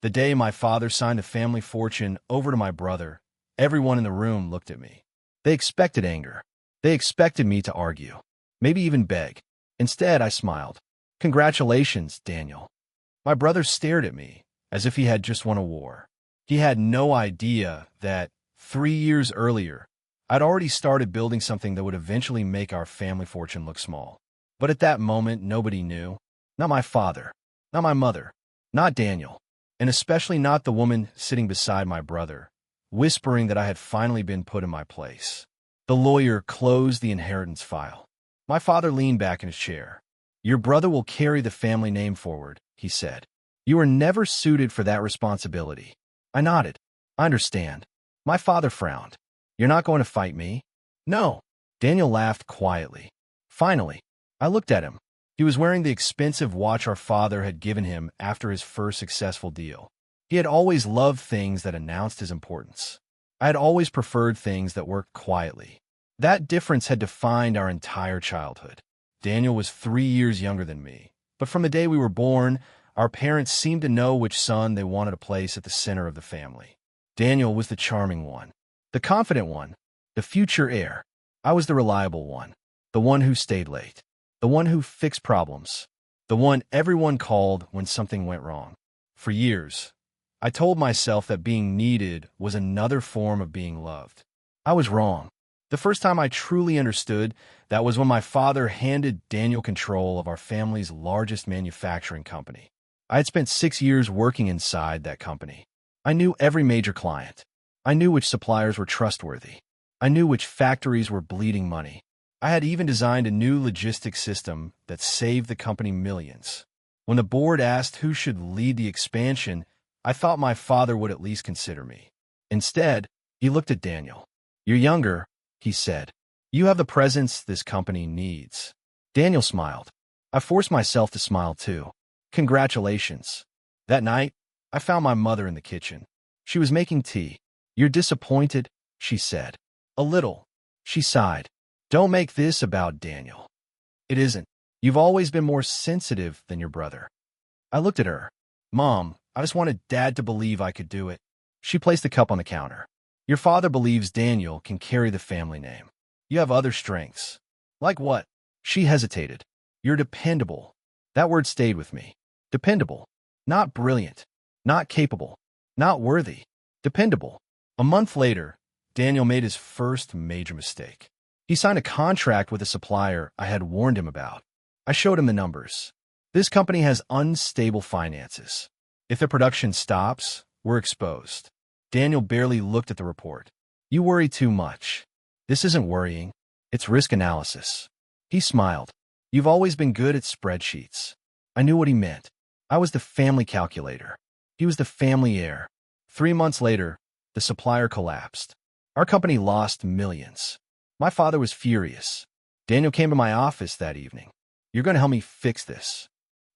The day my father signed the family fortune over to my brother, everyone in the room looked at me. They expected anger. They expected me to argue, maybe even beg. Instead, I smiled. "Congratulations, Daniel." My brother stared at me as if he had just won a war. He had no idea that 3 years earlier, I'd already started building something that would eventually make our family fortune look small. But at that moment, nobody knew. Not my father, not my mother, not Daniel, and especially not the woman sitting beside my brother, whispering that I had finally been put in my place. The lawyer closed the inheritance file. My father leaned back in his chair. "Your brother will carry the family name forward," he said. "You are never suited for that responsibility." I nodded. "I understand." My father frowned. "You're not going to fight me?" "No." Daniel laughed quietly. Finally, I looked at him. He was wearing the expensive watch our father had given him after his first successful deal. He had always loved things that announced his importance. I had always preferred things that worked quietly. That difference had defined our entire childhood. Daniel was 3 years younger than me, but from the day we were born, our parents seemed to know which son they wanted to place at the center of the family. Daniel was the charming one, the confident one, the future heir. I was the reliable one, the one who stayed late, the one who fixed problems, the one everyone called when something went wrong. For years, I told myself that being needed was another form of being loved. I was wrong. The first time I truly understood that was when my father handed Daniel control of our family's largest manufacturing company. I had spent 6 years working inside that company. I knew every major client. I knew which suppliers were trustworthy. I knew which factories were bleeding money. I had even designed a new logistics system that saved the company millions. When the board asked who should lead the expansion, I thought my father would at least consider me. Instead, he looked at Daniel. "You're younger," he said. "You have the presence this company needs." Daniel smiled. I forced myself to smile too. "Congratulations." That night, I found my mother in the kitchen. She was making tea. "You're disappointed," she said. "A little." She sighed. "Don't make this about Daniel." "It isn't. You've always been more sensitive than your brother." I looked at her. "Mom, I just wanted Dad to believe I could do it." She placed the cup on the counter. "Your father believes Daniel can carry the family name. You have other strengths." "Like what?" She hesitated. "You're dependable." That word stayed with me. Dependable. Not brilliant. Not capable. Not worthy. Dependable. A month later, Daniel made his first major mistake. He signed a contract with a supplier I had warned him about. I showed him the numbers. "This company has unstable finances. If the production stops, we're exposed." Daniel barely looked at the report. "You worry too much." "This isn't worrying. It's risk analysis." He smiled. "You've always been good at spreadsheets." I knew what he meant. I was the family calculator. He was the family heir. 3 months later, the supplier collapsed. Our company lost millions. My father was furious. Daniel came to my office that evening. "You're going to help me fix this."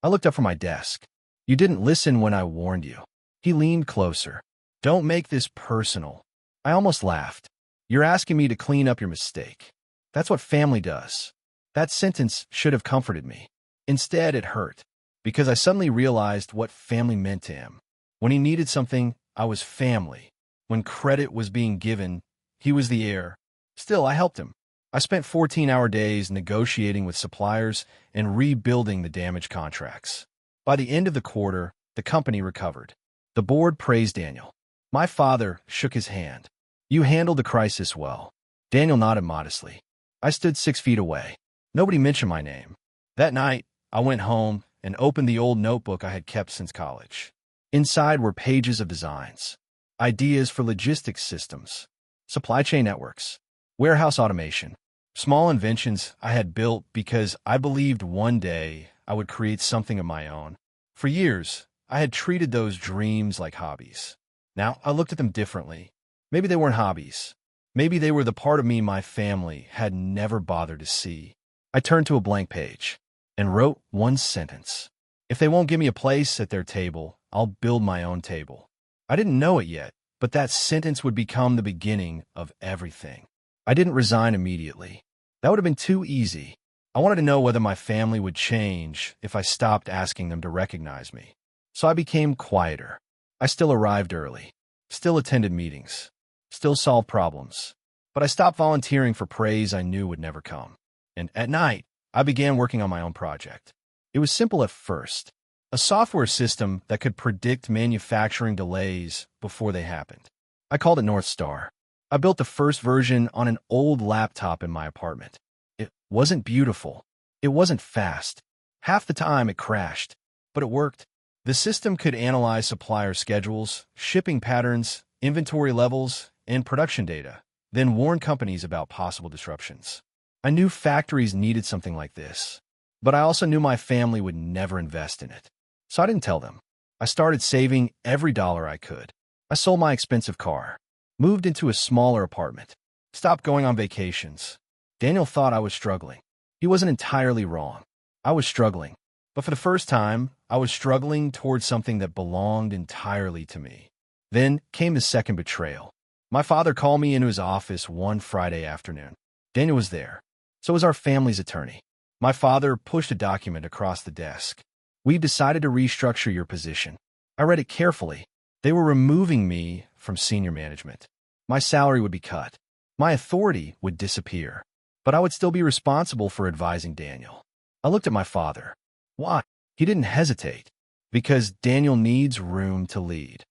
I looked up from my desk. "You didn't listen when I warned you." He leaned closer. "Don't make this personal." I almost laughed. "You're asking me to clean up your mistake. That's what family does." That sentence should have comforted me. Instead, it hurt, because I suddenly realized what family meant to him. When he needed something, I was family. When credit was being given, he was the heir. Still, I helped him. I spent 14-hour days negotiating with suppliers and rebuilding the damaged contracts. By the end of the quarter, the company recovered. The board praised Daniel. My father shook his hand. "You handled the crisis well." Daniel nodded modestly. I stood 6 feet away. Nobody mentioned my name. That night, I went home and opened the old notebook I had kept since college. Inside were pages of designs, ideas for logistics systems, supply chain networks, warehouse automation, small inventions I had built because I believed one day I would create something of my own. For years, I had treated those dreams like hobbies. Now, I looked at them differently. Maybe they weren't hobbies. Maybe they were the part of me my family had never bothered to see. I turned to a blank page and wrote one sentence. "If they won't give me a place at their table, I'll build my own table." I didn't know it yet, but that sentence would become the beginning of everything. I didn't resign immediately. That would have been too easy. I wanted to know whether my family would change if I stopped asking them to recognize me. So I became quieter. I still arrived early, still attended meetings, still solved problems. But I stopped volunteering for praise I knew would never come. And at night, I began working on my own project. It was simple at first, a software system that could predict manufacturing delays before they happened. I called it North Star. I built the first version on an old laptop in my apartment. It wasn't beautiful. It wasn't fast. Half the time it crashed, but it worked. The system could analyze supplier schedules, shipping patterns, inventory levels, and production data, then warn companies about possible disruptions. I knew factories needed something like this, but I also knew my family would never invest in it. So I didn't tell them. I started saving every dollar I could. I sold my expensive car, moved into a smaller apartment, stopped going on vacations. Daniel thought I was struggling. He wasn't entirely wrong. I was struggling. But for the first time, I was struggling towards something that belonged entirely to me. Then came the second betrayal. My father called me into his office one Friday afternoon. Daniel was there. So was our family's attorney. My father pushed a document across the desk. "We've decided to restructure your position." I read it carefully. They were removing me from senior management. My salary would be cut. My authority would disappear. But I would still be responsible for advising Daniel. I looked at my father. Why? He didn't hesitate. Because Daniel needs room to lead.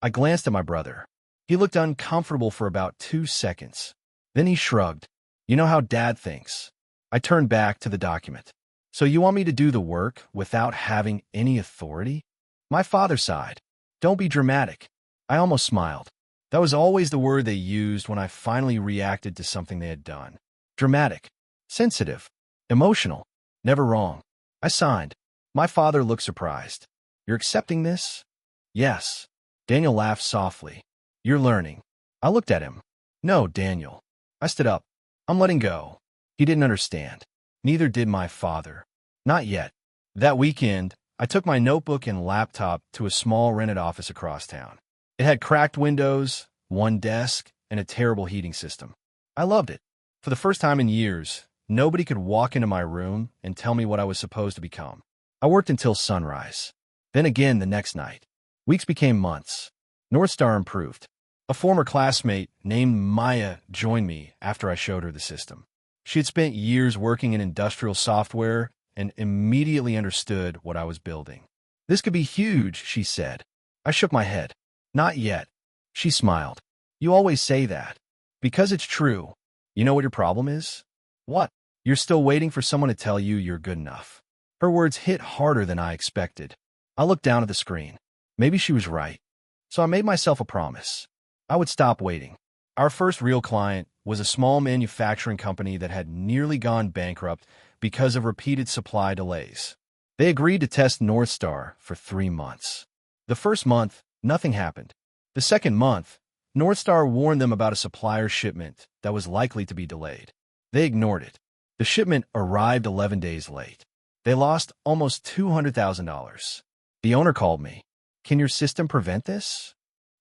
I glanced at my brother. He looked uncomfortable for about 2 seconds. Then he shrugged. "You know how Dad thinks." I turned back to the document. "So you want me to do the work without having any authority?" My father sighed. "Don't be dramatic." I almost smiled. That was always the word they used when I finally reacted to something they had done. Dramatic, sensitive, emotional, never wrong. I signed. My father looked surprised. "You're accepting this?" "Yes." Daniel laughed softly. "You're learning." I looked at him. "No, Daniel." I stood up. "I'm letting go." He didn't understand. Neither did my father. Not yet. That weekend, I took my notebook and laptop to a small rented office across town. It had cracked windows, one desk, and a terrible heating system. I loved it. For the first time in years, nobody could walk into my room and tell me what I was supposed to become. I worked until sunrise. Then again the next night. Weeks became months. North Star improved. A former classmate named Maya joined me after I showed her the system. She had spent years working in industrial software and immediately understood what I was building. "This could be huge," she said. I shook my head. "Not yet." She smiled. "You always say that." "Because it's true. You know what your problem is?" "What?" "You're still waiting for someone to tell you you're good enough." Her words hit harder than I expected. I looked down at the screen. Maybe she was right. So I made myself a promise. I would stop waiting. Our first real client was a small manufacturing company that had nearly gone bankrupt because of repeated supply delays. They agreed to test North Star for 3 months. The first month, nothing happened. The second month, North Star warned them about a supplier shipment that was likely to be delayed. They ignored it. The shipment arrived 11 days late. They lost almost $200,000. The owner called me. "Can your system prevent this?"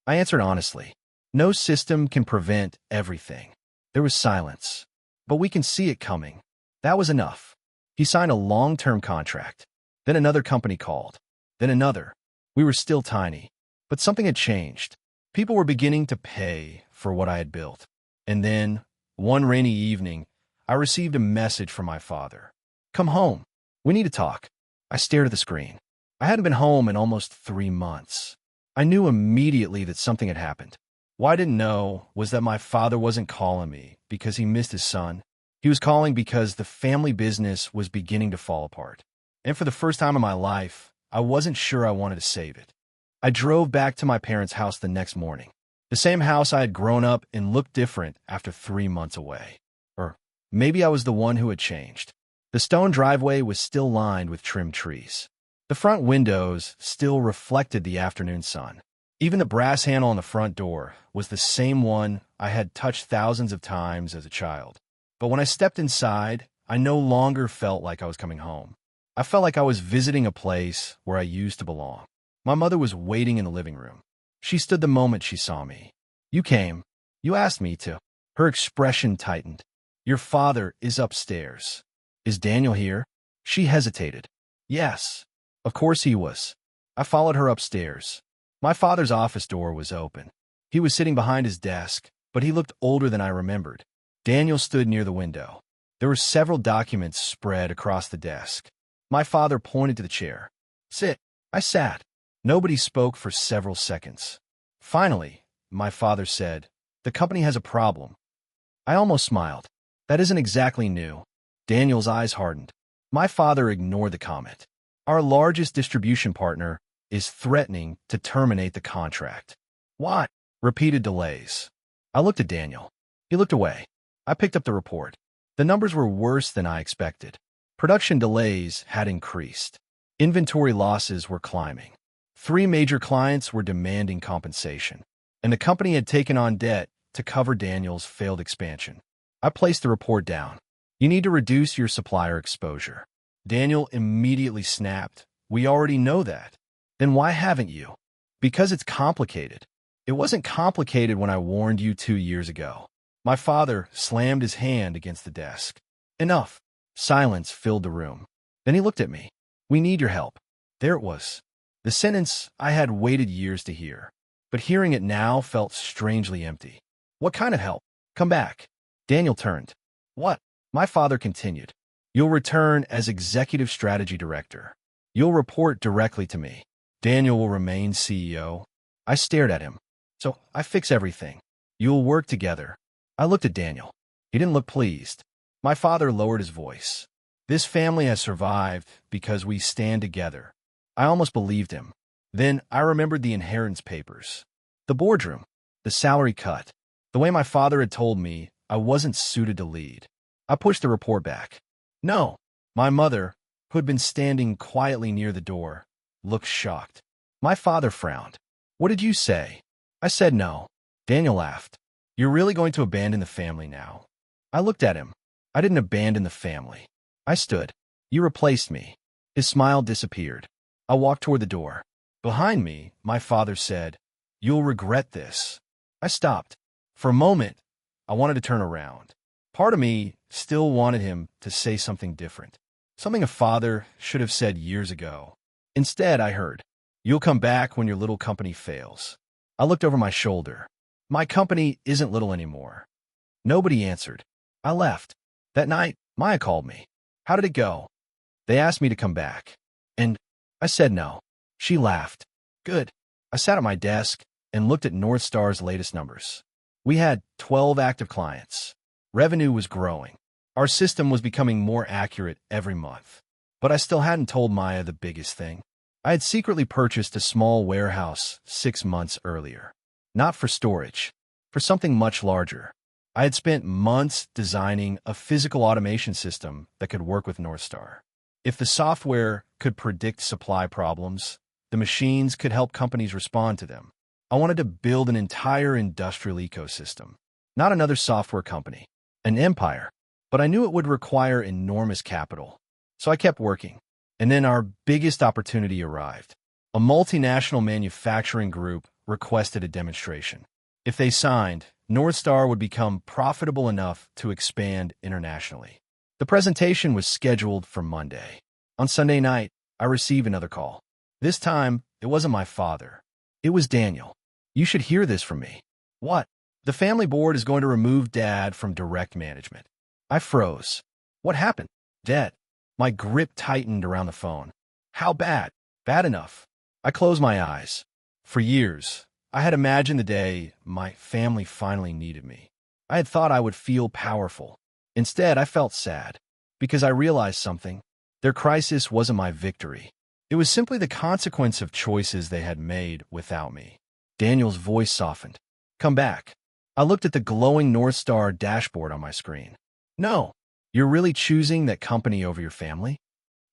I answered honestly. No system can prevent everything. There was silence. "But we can see it coming." That was enough. He signed a long-term contract. Then another company called. Then another. We were still tiny. But something had changed. People were beginning to pay for what I had built. And then, one rainy evening, I received a message from my father. "Come home. We need to talk." I stared at the screen. I hadn't been home in almost 3 months. I knew immediately that something had happened. What I didn't know was that my father wasn't calling me because he missed his son. He was calling because the family business was beginning to fall apart. And for the first time in my life, I wasn't sure I wanted to save it. I drove back to my parents' house the next morning. The same house I had grown up in looked different after 3 months away. Or maybe I was the one who had changed. The stone driveway was still lined with trimmed trees. The front windows still reflected the afternoon sun. Even the brass handle on the front door was the same one I had touched thousands of times as a child. But when I stepped inside, I no longer felt like I was coming home. I felt like I was visiting a place where I used to belong. My mother was waiting in the living room. She stood the moment she saw me. "You came. You asked me to." Her expression tightened. "Your father is upstairs." "Is Daniel here?" She hesitated. "Yes." Of course he was. I followed her upstairs. My father's office door was open. He was sitting behind his desk, but he looked older than I remembered. Daniel stood near the window. There were several documents spread across the desk. My father pointed to the chair. "Sit." I sat. Nobody spoke for several seconds. Finally, my father said, "The company has a problem." I almost smiled. That isn't exactly new. Daniel's eyes hardened. My father ignored the comment. "Our largest distribution partner is threatening to terminate the contract." "What?" Repeated delays. I looked at Daniel. He looked away. I picked up the report. The numbers were worse than I expected. Production delays had increased. Inventory losses were climbing. 3 major clients were demanding compensation, and the company had taken on debt to cover Daniel's failed expansion. I placed the report down. "You need to reduce your supplier exposure." Daniel immediately snapped. "We already know that." "Then why haven't you?" "Because it's complicated." "It wasn't complicated when I warned you 2 years ago." My father slammed his hand against the desk. "Enough." Silence filled the room. Then he looked at me. "We need your help." There it was. The sentence I had waited years to hear, but hearing it now felt strangely empty. "What kind of help?" "Come back." Daniel turned. "What?" My father continued. "You'll return as Executive Strategy Director. You'll report directly to me. Daniel will remain CEO." I stared at him. "So I fix everything. You'll work together." I looked at Daniel. He didn't look pleased. My father lowered his voice. "This family has survived because we stand together." I almost believed him. Then I remembered the inheritance papers, the boardroom, the salary cut, the way my father had told me I wasn't suited to lead. I pushed the report back. "No." My mother, who had been standing quietly near the door, looked shocked. My father frowned. "What did you say?" I said no. Daniel laughed. "You're really going to abandon the family now?" I looked at him. "I didn't abandon the family. I stood. You replaced me." His smile disappeared. I walked toward the door. Behind me, my father said, "You'll regret this." I stopped. For a moment, I wanted to turn around. Part of me still wanted him to say something different, something a father should have said years ago. Instead, I heard, "You'll come back when your little company fails." I looked over my shoulder. My company isn't little anymore. Nobody answered. I left. That night, Maya called me. "How did it go?" "They asked me to come back." "And?" I said no. She laughed. "Good." I sat at my desk and looked at North Star's latest numbers. We had 12 active clients. Revenue was growing. Our system was becoming more accurate every month. But I still hadn't told Maya the biggest thing. I had secretly purchased a small warehouse 6 months earlier. Not for storage, for something much larger. I had spent months designing a physical automation system that could work with North Star. If the software could predict supply problems, the machines could help companies respond to them. I wanted to build an entire industrial ecosystem, not another software company, an empire. But I knew it would require enormous capital. So I kept working. And then our biggest opportunity arrived. A multinational manufacturing group requested a demonstration. If they signed, North Star would become profitable enough to expand internationally. The presentation was scheduled for Monday. On Sunday night, I received another call. This time, it wasn't my father. It was Daniel. "You should hear this from me." "What?" "The family board is going to remove Dad from direct management." I froze. "What happened?" "Debt." My grip tightened around the phone. "How bad?" "Bad enough." I closed my eyes. For years, I had imagined the day my family finally needed me. I had thought I would feel powerful. Instead, I felt sad, because I realized something. Their crisis wasn't my victory. It was simply the consequence of choices they had made without me. Daniel's voice softened. "Come back." I looked at the glowing North Star dashboard on my screen. "No. You're really choosing that company over your family?"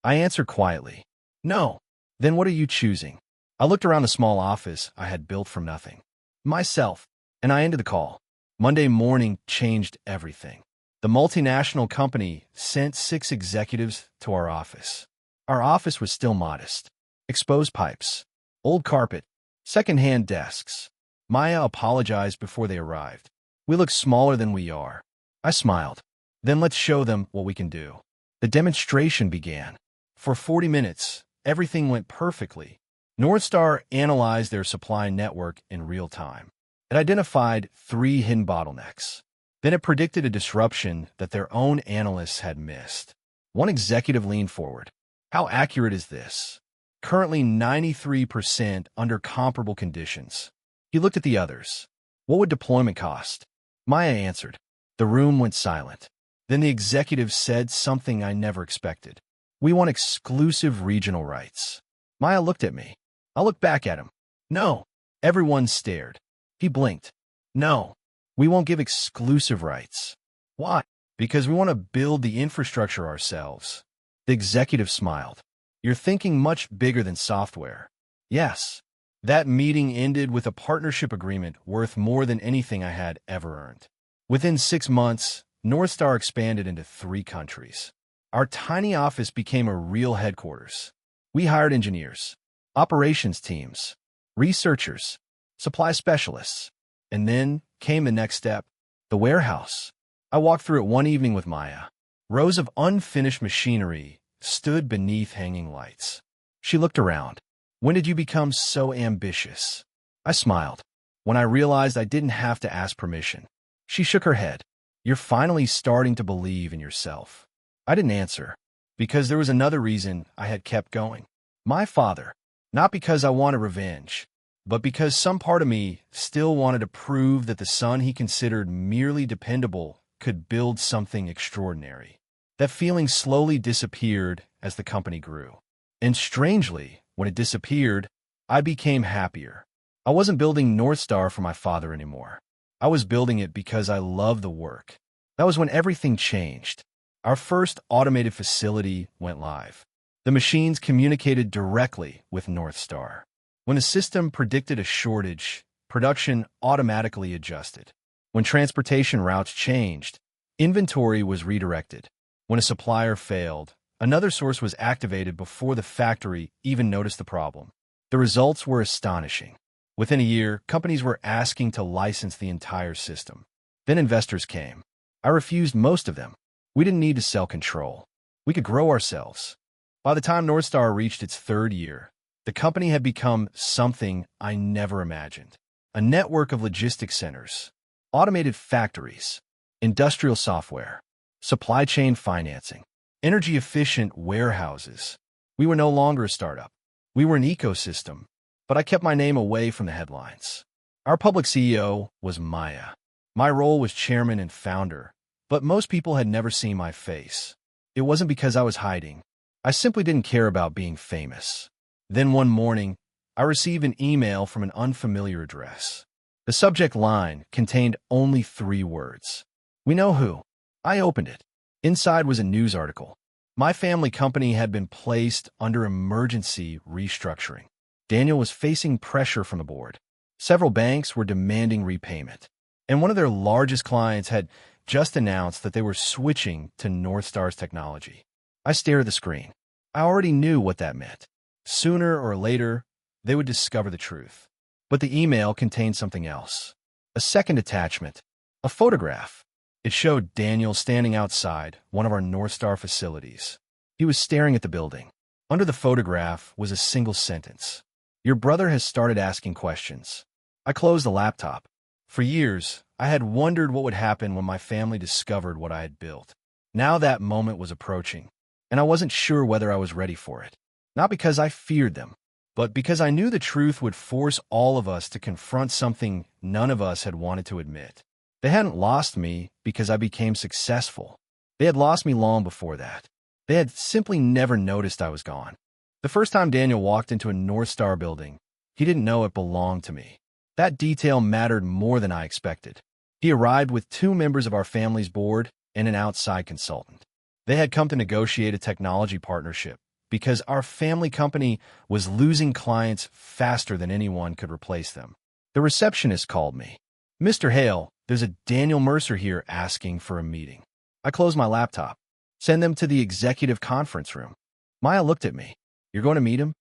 I answered quietly. "No." "Then what are you choosing?" I looked around the small office I had built from nothing. "Myself." And I ended the call. Monday morning changed everything. The multinational company sent 6 executives to our office. Our office was still modest. Exposed pipes, old carpet, second-hand desks. Maya apologized before they arrived. "We look smaller than we are." I smiled. "Then let's show them what we can do." The demonstration began. For 40 minutes, everything went perfectly. Northstar analyzed their supply network in real time. It identified 3 hidden bottlenecks. Then it predicted a disruption that their own analysts had missed. One executive leaned forward. How accurate is this? Currently 93% under comparable conditions. He looked at the others. What would deployment cost? Maya answered. The room went silent. Then the executive said something I never expected. We want exclusive regional rights. Maya looked at me. I looked back at him. No. Everyone stared. He blinked. No. We won't give exclusive rights. Why? Because we want to build the infrastructure ourselves. The executive smiled. You're thinking much bigger than software. Yes. That meeting ended with a partnership agreement worth more than anything I had ever earned. Within 6 months, Northstar expanded into 3 countries. Our tiny office became a real headquarters. We hired engineers, operations teams, researchers, supply specialists. And then came the next step, the warehouse. I walked through it one evening with Maya. Rows of unfinished machinery stood beneath hanging lights. She looked around. When did you become so ambitious? I smiled. When I realized I didn't have to ask permission. She shook her head. You're finally starting to believe in yourself. I didn't answer, because there was another reason I had kept going. My father. Not because I wanted revenge, but because some part of me still wanted to prove that the son he considered merely dependable could build something extraordinary. That feeling slowly disappeared as the company grew. And strangely, when it disappeared, I became happier. I wasn't building Northstar for my father anymore. I was building it because I loved the work. That was when everything changed. Our first automated facility went live. The machines communicated directly with Northstar. When the system predicted a shortage, production automatically adjusted. When transportation routes changed, inventory was redirected. When a supplier failed, another source was activated before the factory even noticed the problem. The results were astonishing. Within a year, companies were asking to license the entire system. Then investors came. I refused most of them. We didn't need to sell control. We could grow ourselves. By the time Northstar reached its 3rd year, the company had become something I never imagined. A network of logistics centers, automated factories, industrial software, supply chain financing, energy-efficient warehouses. We were no longer a startup. We were an ecosystem, but I kept my name away from the headlines. Our public CEO was Maya. My role was chairman and founder, but most people had never seen my face. It wasn't because I was hiding. I simply didn't care about being famous. Then one morning, I received an email from an unfamiliar address. The subject line contained only 3 words. We know who. I opened it. Inside was a news article. My family company had been placed under emergency restructuring. Daniel was facing pressure from the board. Several banks were demanding repayment. And one of their largest clients had just announced that they were switching to Northstar's technology. I stared at the screen. I already knew what that meant. Sooner or later, they would discover the truth. But the email contained something else. A second attachment. A photograph. It showed Daniel standing outside one of our Northstar facilities. He was staring at the building. Under the photograph was a single sentence. Your brother has started asking questions. I closed the laptop. For years, I had wondered what would happen when my family discovered what I had built. Now that moment was approaching, and I wasn't sure whether I was ready for it. Not because I feared them, but because I knew the truth would force all of us to confront something none of us had wanted to admit. They hadn't lost me because I became successful. They had lost me long before that. They had simply never noticed I was gone. The first time Daniel walked into a Northstar building, he didn't know it belonged to me. That detail mattered more than I expected. He arrived with 2 members of our family's board and an outside consultant. They had come to negotiate a technology partnership because our family company was losing clients faster than anyone could replace them. The receptionist called me. Mr. Hale, there's a Daniel Mercer here asking for a meeting. I closed my laptop. Send them to the executive conference room. Maya looked at me. You're going to meet him?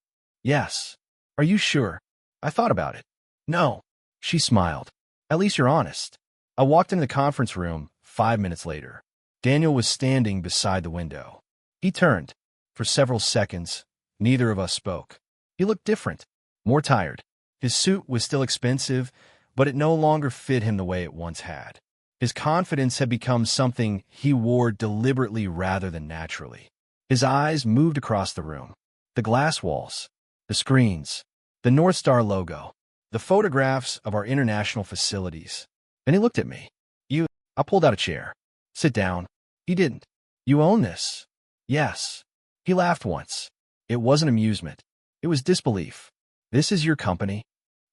Yes. Are you sure? I thought about it. No. She smiled. At least you're honest. I walked into the conference room 5 minutes later. Daniel was standing beside the window. He turned. For several seconds, neither of us spoke. He looked different. more tired. His suit was still expensive, but it no longer fit him the way it once had. His confidence had become something he wore deliberately rather than naturally. His eyes moved across the room. The glass walls, the screens, the North Star logo, the photographs of our international facilities. Then he looked at me. You, I pulled out a chair. Sit down. He didn't. You own this? Yes. He laughed once. It wasn't amusement. It was disbelief. This is your company?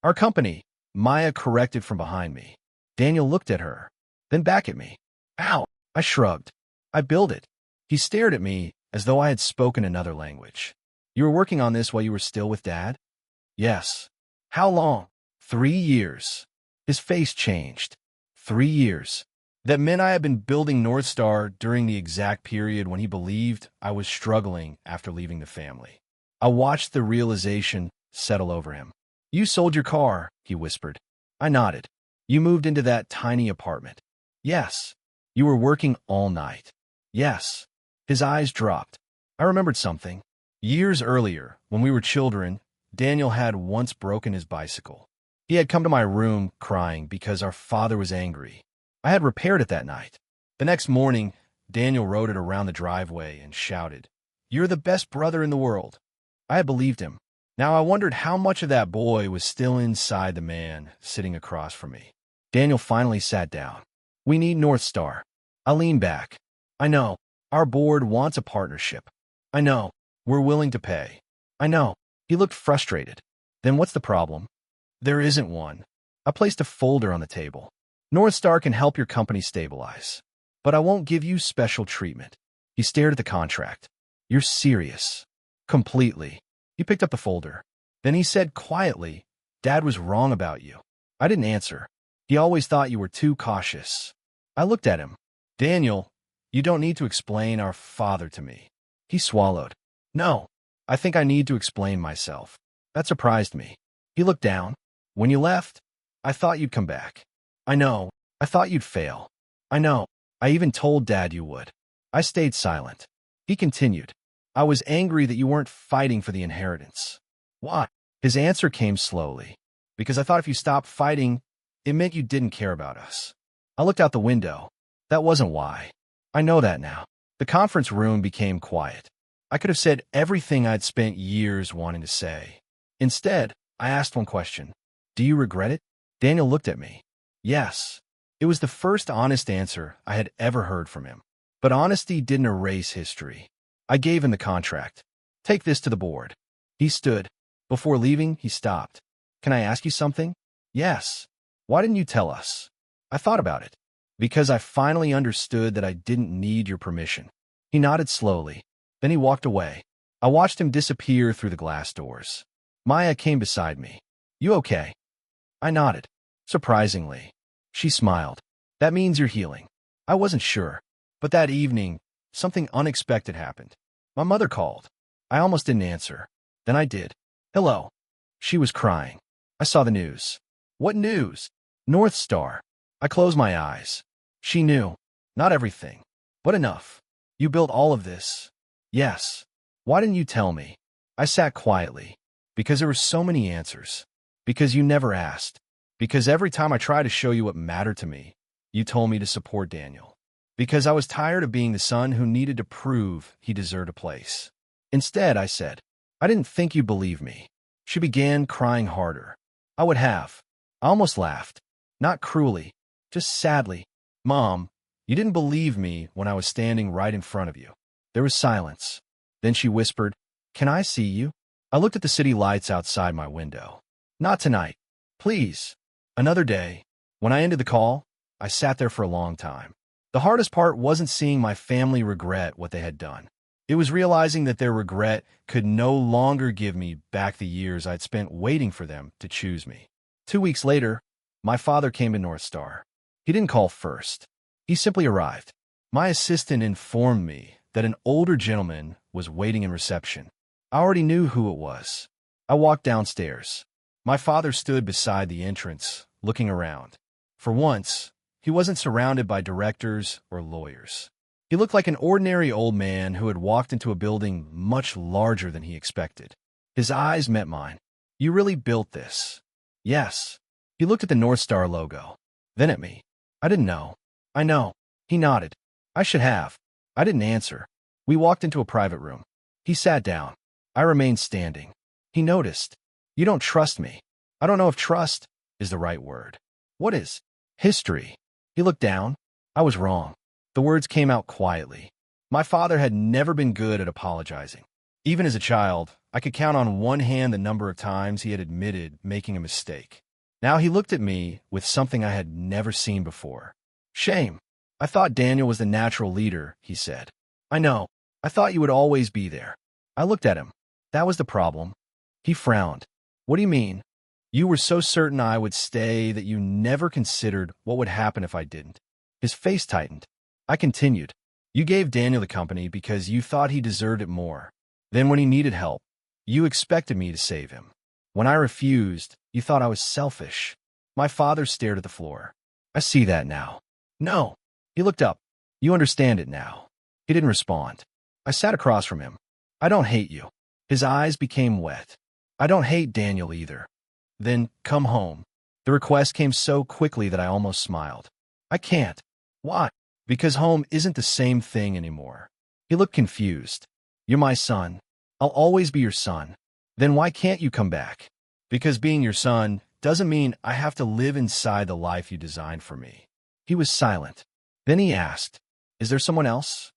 Our company, Maya corrected from behind me. Daniel looked at her, then back at me. Ow! I shrugged. I built it. He stared at me as though I had spoken another language. You were working on this while you were still with Dad? Yes. How long? 3 years. His face changed. 3 years. That meant I had been building North Star during the exact period when he believed I was struggling after leaving the family. I watched the realization settle over him. You sold your car, he whispered. I nodded. You moved into that tiny apartment. Yes. You were working all night. Yes. His eyes dropped. I remembered something. Years earlier, when we were children, Daniel had once broken his bicycle. He had come to my room crying because our father was angry. I had repaired it that night. The next morning, Daniel rode it around the driveway and shouted, "You're the best brother in the world." I had believed him. Now I wondered how much of that boy was still inside the man sitting across from me. Daniel finally sat down. We need North Star. I leaned back. I know. Our board wants a partnership. I know. We're willing to pay. I know. He looked frustrated. Then what's the problem? There isn't one. I placed a folder on the table. North Star can help your company stabilize, but I won't give you special treatment. He stared at the contract. You're serious. Completely. He picked up the folder. Then he said quietly, Dad was wrong about you. I didn't answer. He always thought you were too cautious. I looked at him. Daniel, you don't need to explain our father to me. He swallowed. No, I think I need to explain myself. That surprised me. He looked down. When you left, I thought you'd come back. I know. I thought you'd fail. I know. I even told Dad you would. I stayed silent. He continued. I was angry that you weren't fighting for the inheritance. Why? His answer came slowly. Because I thought if you stopped fighting, it meant you didn't care about us. I looked out the window. That wasn't why. I know that now. The conference room became quiet. I could have said everything I'd spent years wanting to say. Instead, I asked one question. Do you regret it? Daniel looked at me. Yes. It was the first honest answer I had ever heard from him. But honesty didn't erase history. I gave him the contract. Take this to the board. He stood. Before leaving, he stopped. Can I ask you something? Yes. Why didn't you tell us? I thought about it. Because I finally understood that I didn't need your permission. He nodded slowly. Then he walked away. I watched him disappear through the glass doors. Maya came beside me. You okay? I nodded. Surprisingly. She smiled. That means you're healing. I wasn't sure. But that evening, something unexpected happened. My mother called. I almost didn't answer. Then I did. Hello. She was crying. I saw the news. What news? North Star. I closed my eyes. She knew. Not everything. But enough. You built all of this. Yes. Why didn't you tell me? I sat quietly. Because there were so many answers. Because you never asked. Because every time I tried to show you what mattered to me, you told me to support Daniel. Because I was tired of being the son who needed to prove he deserved a place. Instead, I said, I didn't think you'd believe me. She began crying harder. I would have. I almost laughed. Not cruelly, just sadly. Mom, you didn't believe me when I was standing right in front of you. There was silence. Then she whispered, Can I see you? I looked at the city lights outside my window. Not tonight. Please. Another day. When I ended the call, I sat there for a long time. The hardest part wasn't seeing my family regret what they had done. It was realizing that their regret could no longer give me back the years I'd spent waiting for them to choose me. 2 weeks later, my father came to North Star. He didn't call first. He simply arrived. My assistant informed me that an older gentleman was waiting in reception. I already knew who it was. I walked downstairs. My father stood beside the entrance, looking around. For once, he wasn't surrounded by directors or lawyers. He looked like an ordinary old man who had walked into a building much larger than he expected. His eyes met mine. You really built this. Yes. He looked at the North Star logo, then at me. I didn't know. I know. He nodded. I should have. I didn't answer. We walked into a private room. He sat down. I remained standing. He noticed. You don't trust me. I don't know if trust is the right word. What is? History. He looked down. I was wrong. The words came out quietly. My father had never been good at apologizing. Even as a child, I could count on one hand the number of times he had admitted making a mistake. Now he looked at me with something I had never seen before. Shame. I thought Daniel was the natural leader, he said. I know. I thought you would always be there. I looked at him. That was the problem. He frowned. What do you mean? You were so certain I would stay that you never considered what would happen if I didn't. His face tightened. I continued. You gave Daniel the company because you thought he deserved it more. Then when he needed help, you expected me to save him. When I refused, you thought I was selfish. My father stared at the floor. I see that now. No. He looked up. You understand it now. He didn't respond. I sat across from him. I don't hate you. His eyes became wet. I don't hate Daniel either. Then come home. The request came so quickly that I almost smiled. I can't. Why? Because home isn't the same thing anymore. He looked confused. You're my son. I'll always be your son. Then why can't you come back? Because being your son doesn't mean I have to live inside the life you designed for me. He was silent. Then he asked, Is there someone else?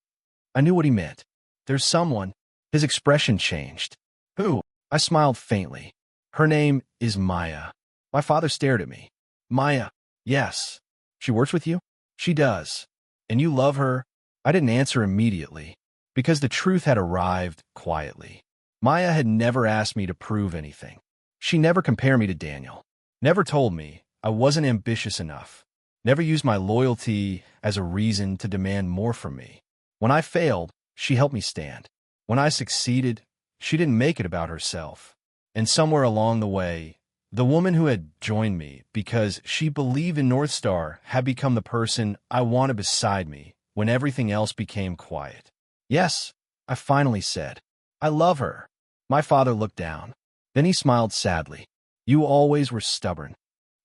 I knew what he meant. There's someone. His expression changed. Who? I smiled faintly. Her name is Maya. My father stared at me. Maya. Yes. She works with you? She does. And you love her? I didn't answer immediately, because the truth had arrived quietly. Maya had never asked me to prove anything. She never compared me to Daniel. Never told me I wasn't ambitious enough. Never used my loyalty as a reason to demand more from me. When I failed, she helped me stand. When I succeeded, she didn't make it about herself. And somewhere along the way, the woman who had joined me because she believed in North Star had become the person I wanted beside me when everything else became quiet. Yes, I finally said. I love her. My father looked down. Then he smiled sadly. You always were stubborn.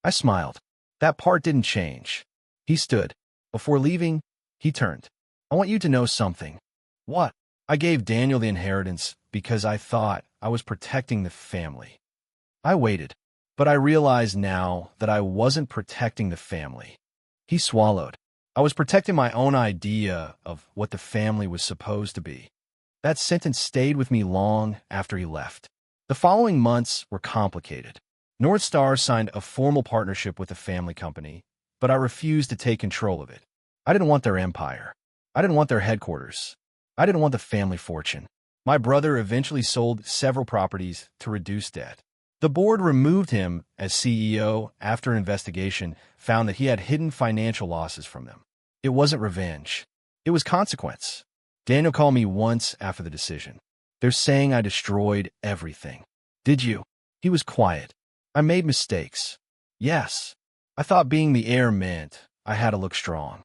I smiled. That part didn't change. He stood. Before leaving, he turned. I want you to know something. What? I gave Daniel the inheritance because I thought I was protecting the family. I waited, but I realized now that I wasn't protecting the family. He swallowed. I was protecting my own idea of what the family was supposed to be. That sentence stayed with me long after he left. The following months were complicated. North Star signed a formal partnership with the family company, but I refused to take control of it. I didn't want their empire. I didn't want their headquarters. I didn't want the family fortune. My brother eventually sold several properties to reduce debt. The board removed him as CEO after an investigation found that he had hidden financial losses from them. It wasn't revenge. It was consequence. Daniel called me once after the decision. They're saying I destroyed everything. Did you? He was quiet. I made mistakes. Yes. I thought being the heir meant I had to look strong.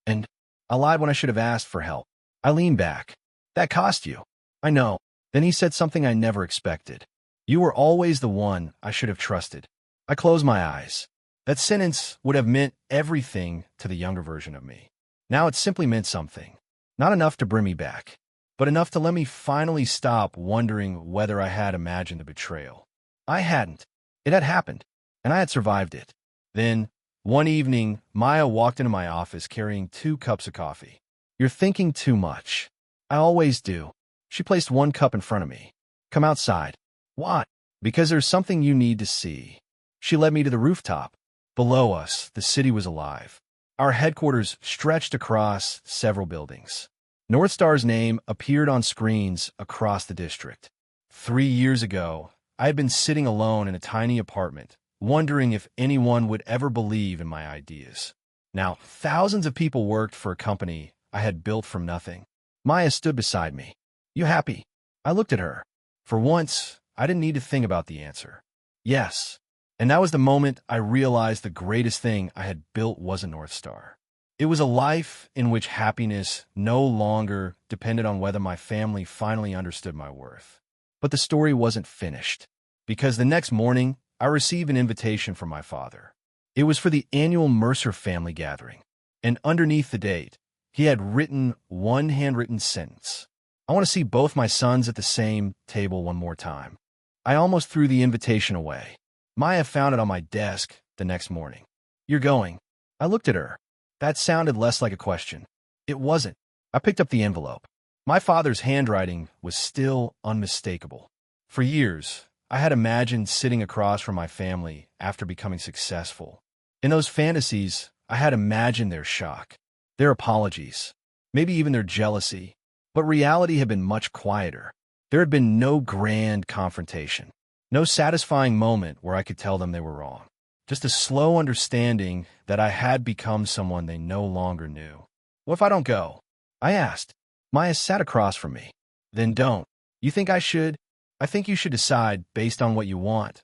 And I lied when I should have asked for help. I leaned back. That cost you. I know. Then he said something I never expected. You were always the one I should have trusted. I closed my eyes. That sentence would have meant everything to the younger version of me. Now it simply meant something. Not enough to bring me back, but enough to let me finally stop wondering whether I had imagined the betrayal. I hadn't. It had happened, and I had survived it. Then, one evening, Maya walked into my office carrying 2 cups of coffee. You're thinking too much. I always do. She placed 1 cup in front of me. Come outside. Why? Because there's something you need to see. She led me to the rooftop. Below us, the city was alive. Our headquarters stretched across several buildings. North Star's name appeared on screens across the district. 3 years ago, I had been sitting alone in a tiny apartment, wondering if anyone would ever believe in my ideas. Now, thousands of people worked for a company I had built from nothing. Maya stood beside me. You happy? I looked at her. For once, I didn't need to think about the answer. Yes. And that was the moment I realized the greatest thing I had built wasn't North Star. It was a life in which happiness no longer depended on whether my family finally understood my worth. But the story wasn't finished. because the next morning I received an invitation from my father. It was for the annual Mercer family gathering, and underneath the date, he had written one handwritten sentence. I want to see both my sons at the same table one more time. I almost threw the invitation away. Maya found it on my desk the next morning. You're going. I looked at her. That sounded less like a question. It wasn't. I picked up the envelope. My father's handwriting was still unmistakable. For years, I had imagined sitting across from my family after becoming successful. In those fantasies, I had imagined their shock, their apologies, maybe even their jealousy. But reality had been much quieter. There had been no grand confrontation, no satisfying moment where I could tell them they were wrong. Just a slow understanding that I had become someone they no longer knew. What if I don't go? I asked. Maya sat across from me. Then don't. You think I should? I think you should decide based on what you want,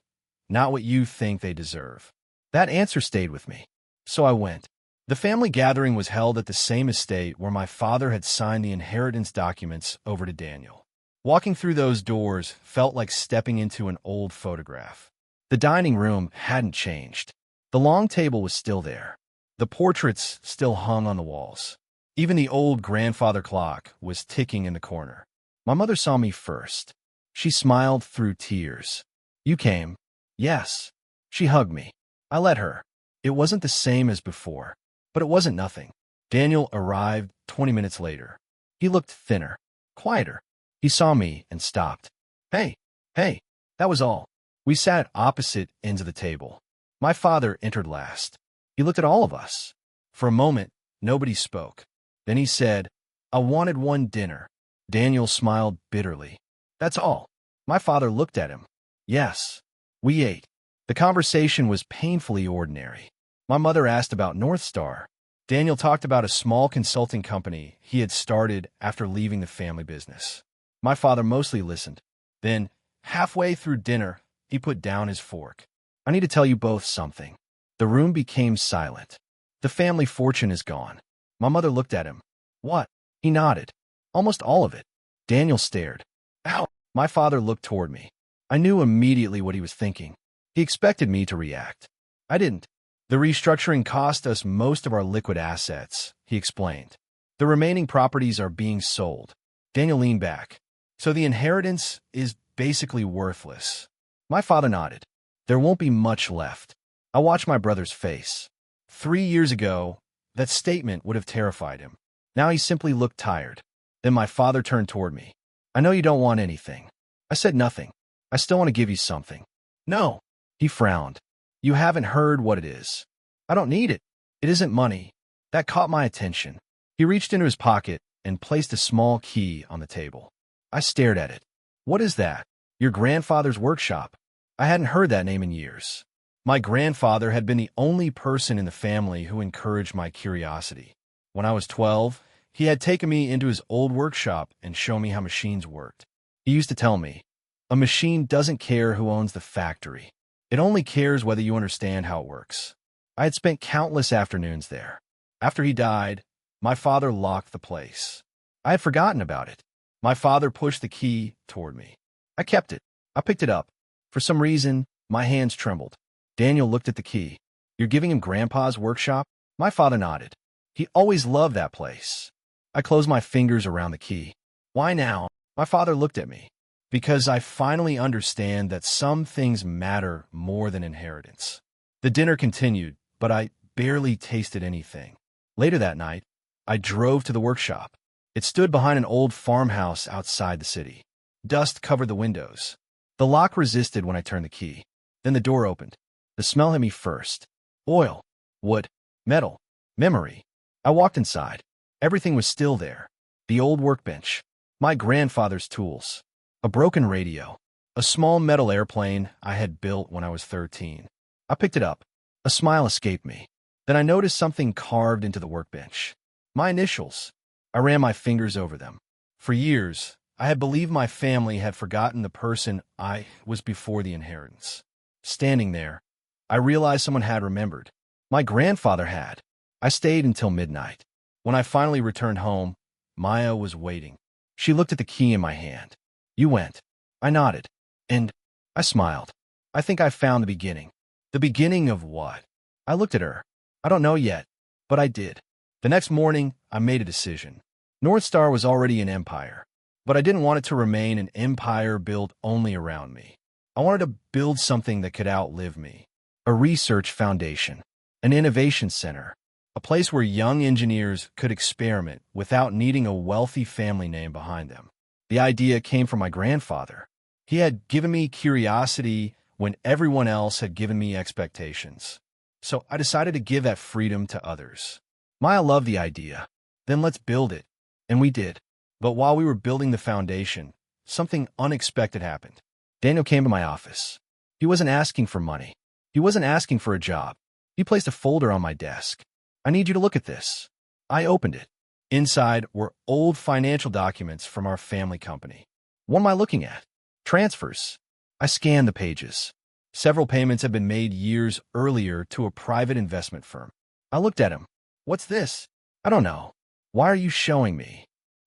not what you think they deserve. That answer stayed with me. So I went. The family gathering was held at the same estate where my father had signed the inheritance documents over to Daniel. Walking through those doors felt like stepping into an old photograph. The dining room hadn't changed. The long table was still there. The portraits still hung on the walls. Even the old grandfather clock was ticking in the corner. My mother saw me first. She smiled through tears. You came. Yes. She hugged me. I let her. It wasn't the same as before, but it wasn't nothing. Daniel arrived 20 minutes later. He looked thinner, quieter. He saw me and stopped. Hey, that was all. We sat at opposite ends of the table. My father entered last. He looked at all of us. For a moment, nobody spoke. Then he said, I wanted one dinner. Daniel smiled bitterly. That's all. My father looked at him. Yes. We ate. The conversation was painfully ordinary. My mother asked about North Star. Daniel talked about a small consulting company he had started after leaving the family business. My father mostly listened. Then, halfway through dinner, he put down his fork. I need to tell you both something. The room became silent. The family fortune is gone. My mother looked at him. What? He nodded. Almost all of it. Daniel stared. Ow! My father looked toward me. I knew immediately what he was thinking. He expected me to react. I didn't. The restructuring cost us most of our liquid assets, he explained. The remaining properties are being sold. Daniel leaned back. So the inheritance is basically worthless. My father nodded. There won't be much left. I watched my brother's face. 3 years ago, that statement would have terrified him. Now he simply looked tired. Then my father turned toward me. I know you don't want anything. I said nothing. I still want to give you something. No. He frowned. You haven't heard what it is. I don't need it. It isn't money. That caught my attention. He reached into his pocket and placed a small key on the table. I stared at it. What is that? Your grandfather's workshop. I hadn't heard that name in years. My grandfather had been the only person in the family who encouraged my curiosity. When I was 12, he had taken me into his old workshop and shown me how machines worked. He used to tell me, a machine doesn't care who owns the factory. It only cares whether you understand how it works. I had spent countless afternoons there. After he died, my father locked the place. I had forgotten about it. My father pushed the key toward me. I kept it. I picked it up. For some reason, my hands trembled. Daniel looked at the key. You're giving him Grandpa's workshop? My father nodded. He always loved that place. I closed my fingers around the key. Why now? My father looked at me. Because I finally understand that some things matter more than inheritance. The dinner continued, but I barely tasted anything. Later that night, I drove to the workshop. It stood behind an old farmhouse outside the city. Dust covered the windows. The lock resisted when I turned the key. Then the door opened. The smell hit me first. Oil, wood, metal, memory. I walked inside. Everything was still there. The old workbench, my grandfather's tools, a broken radio, a small metal airplane I had built when I was 13. I picked it up. A smile escaped me. Then I noticed something carved into the workbench. My initials. I ran my fingers over them. For years, I had believed my family had forgotten the person I was before the inheritance. Standing there, I realized someone had remembered. My grandfather had. I stayed until midnight. When I finally returned home, Maya was waiting. She looked at the key in my hand. You went. I nodded. And I smiled. I think I found the beginning. The beginning of what? I looked at her. I don't know yet, but I did. The next morning, I made a decision. North Star was already an empire, but I didn't want it to remain an empire built only around me. I wanted to build something that could outlive me. A research foundation, an innovation center, a place where young engineers could experiment without needing a wealthy family name behind them. The idea came from my grandfather. He had given me curiosity when everyone else had given me expectations. So I decided to give that freedom to others. Maya loved the idea. Then let's build it. And we did. But while we were building the foundation, something unexpected happened. Daniel came to my office. He wasn't asking for money. He wasn't asking for a job. He placed a folder on my desk. I need you to look at this. I opened it. Inside were old financial documents from our family company. What am I looking at? Transfers. I scanned the pages. Several payments had been made years earlier to a private investment firm. I looked at him. What's this? I don't know. Why are you showing me?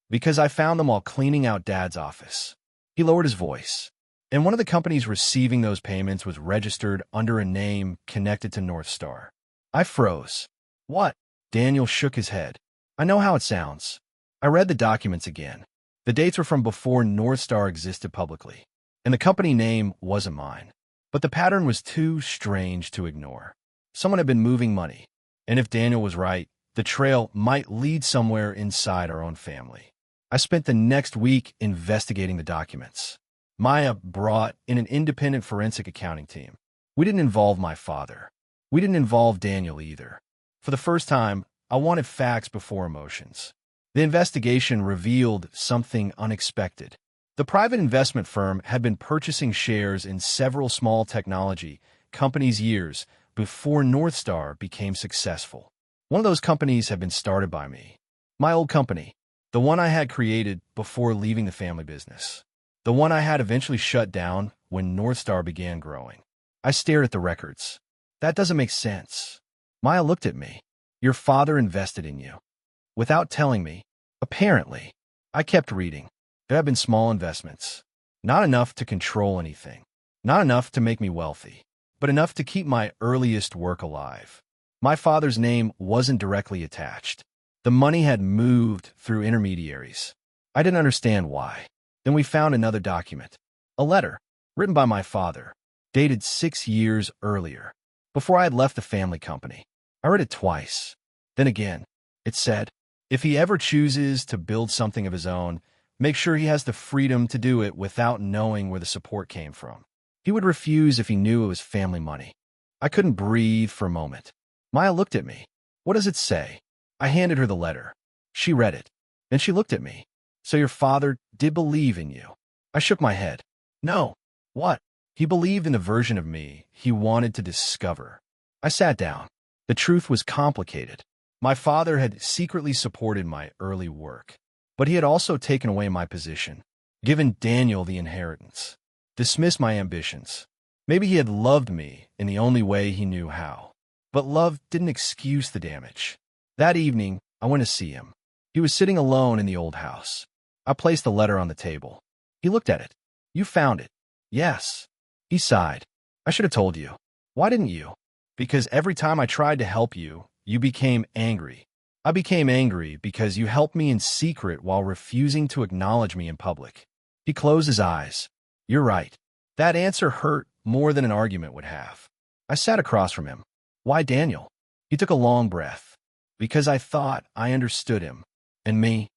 Because I found them while cleaning out Dad's office. He lowered his voice. And one of the companies receiving those payments was registered under a name connected to North Star. I froze. What? Daniel shook his head. I know how it sounds. I read the documents again. The dates were from before North Star existed publicly, and the company name wasn't mine. But the pattern was too strange to ignore. Someone had been moving money, and if Daniel was right, the trail might lead somewhere inside our own family. I spent the next week investigating the documents. Maya brought in an independent forensic accounting team. We didn't involve my father. We didn't involve Daniel either. For the first time, I wanted facts before emotions. The investigation revealed something unexpected. The private investment firm had been purchasing shares in several small technology companies years before North Star became successful. One of those companies had been started by me. My old company, the one I had created before leaving the family business. The one I had eventually shut down when North Star began growing. I stared at the records. That doesn't make sense. Maya looked at me. Your father invested in you. Without telling me, apparently. I kept reading. There have been small investments. Not enough to control anything. Not enough to make me wealthy. But enough to keep my earliest work alive. My father's name wasn't directly attached. The money had moved through intermediaries. I didn't understand why. Then we found another document. A letter, written by my father, dated 6 years earlier, before I had left the family company. I read it twice. Then again, it said, if he ever chooses to build something of his own, make sure he has the freedom to do it without knowing where the support came from. He would refuse if he knew it was family money. I couldn't breathe for a moment. Maya looked at me. What does it say? I handed her the letter. She read it. Then she looked at me. So your father did believe in you. I shook my head. No. What? He believed in the version of me he wanted to discover. I sat down. The truth was complicated. My father had secretly supported my early work, but he had also taken away my position, given Daniel the inheritance, dismissed my ambitions. Maybe he had loved me in the only way he knew how, but love didn't excuse the damage. That evening, I went to see him. He was sitting alone in the old house. I placed the letter on the table. He looked at it. You found it. Yes. He sighed. I should have told you. Why didn't you? Because every time I tried to help you, you became angry. I became angry because you helped me in secret while refusing to acknowledge me in public. He closed his eyes. You're right. That answer hurt more than an argument would have. I sat across from him. Why Daniel? He took a long breath. Because I thought I understood him. And me?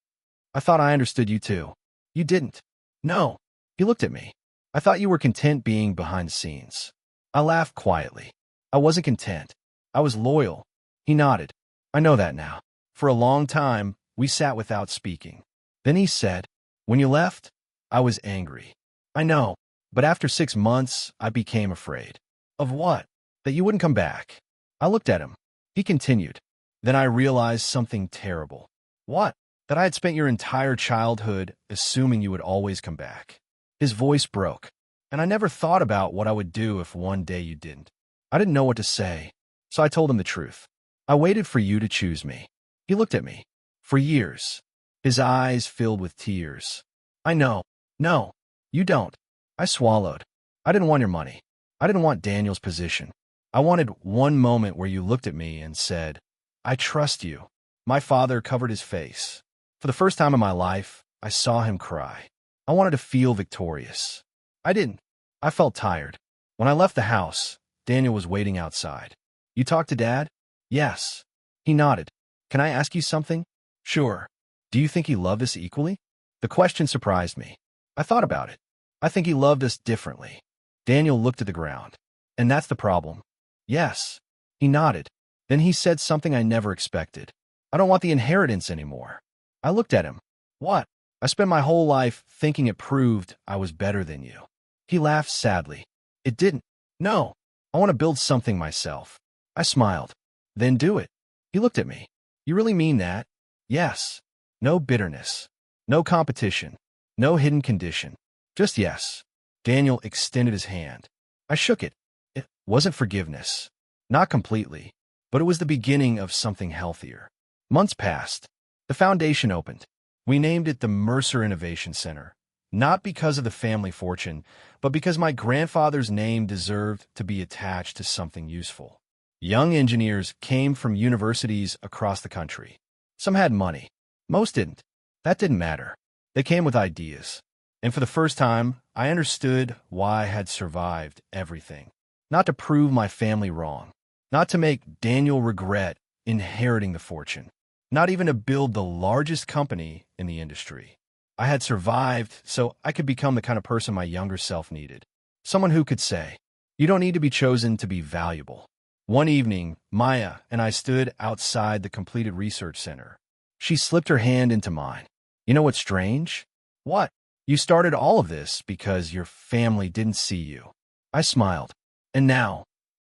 I thought I understood you too. You didn't. No. He looked at me. I thought you were content being behind the scenes. I laughed quietly. I wasn't content. I was loyal. He nodded. I know that now. For a long time, we sat without speaking. Then he said, when you left, I was angry. I know, but after 6 months, I became afraid. Of what? That you wouldn't come back. I looked at him. He continued. Then I realized something terrible. What? That I had spent your entire childhood assuming you would always come back. His voice broke, and I never thought about what I would do if one day you didn't. I didn't know what to say, so I told him the truth. I waited for you to choose me. He looked at me. For years. His eyes filled with tears. I know. No, you don't. I swallowed. I didn't want your money. I didn't want Daniel's position. I wanted one moment where you looked at me and said, I trust you. My father covered his face. For the first time in my life, I saw him cry. I wanted to feel victorious. I didn't. I felt tired. When I left the house, Daniel was waiting outside. You talked to Dad? Yes. He nodded. Can I ask you something? Sure. Do you think he loved us equally? The question surprised me. I thought about it. I think he loved us differently. Daniel looked at the ground. And that's the problem. Yes. He nodded. Then he said something I never expected. I don't want the inheritance anymore. I looked at him. What? I spent my whole life thinking it proved I was better than you. He laughed sadly. It didn't. No. I want to build something myself. I smiled. Then do it. He looked at me. You really mean that? Yes. No bitterness. No competition. No hidden condition. Just yes. Daniel extended his hand. I shook it. It wasn't forgiveness. Not completely. But it was the beginning of something healthier. Months passed. The foundation opened. We named it the Mercer Innovation Center. Not because of the family fortune, but because my grandfather's name deserved to be attached to something useful. Young engineers came from universities across the country. Some had money. Most didn't. That didn't matter. They came with ideas. And for the first time, I understood why I had survived everything. Not to prove my family wrong. Not to make Daniel regret inheriting the fortune. Not even to build the largest company in the industry. I had survived so I could become the kind of person my younger self needed. Someone who could say, you don't need to be chosen to be valuable. One evening, Maya and I stood outside the completed research center. She slipped her hand into mine. You know what's strange? What? You started all of this because your family didn't see you. I smiled. And now?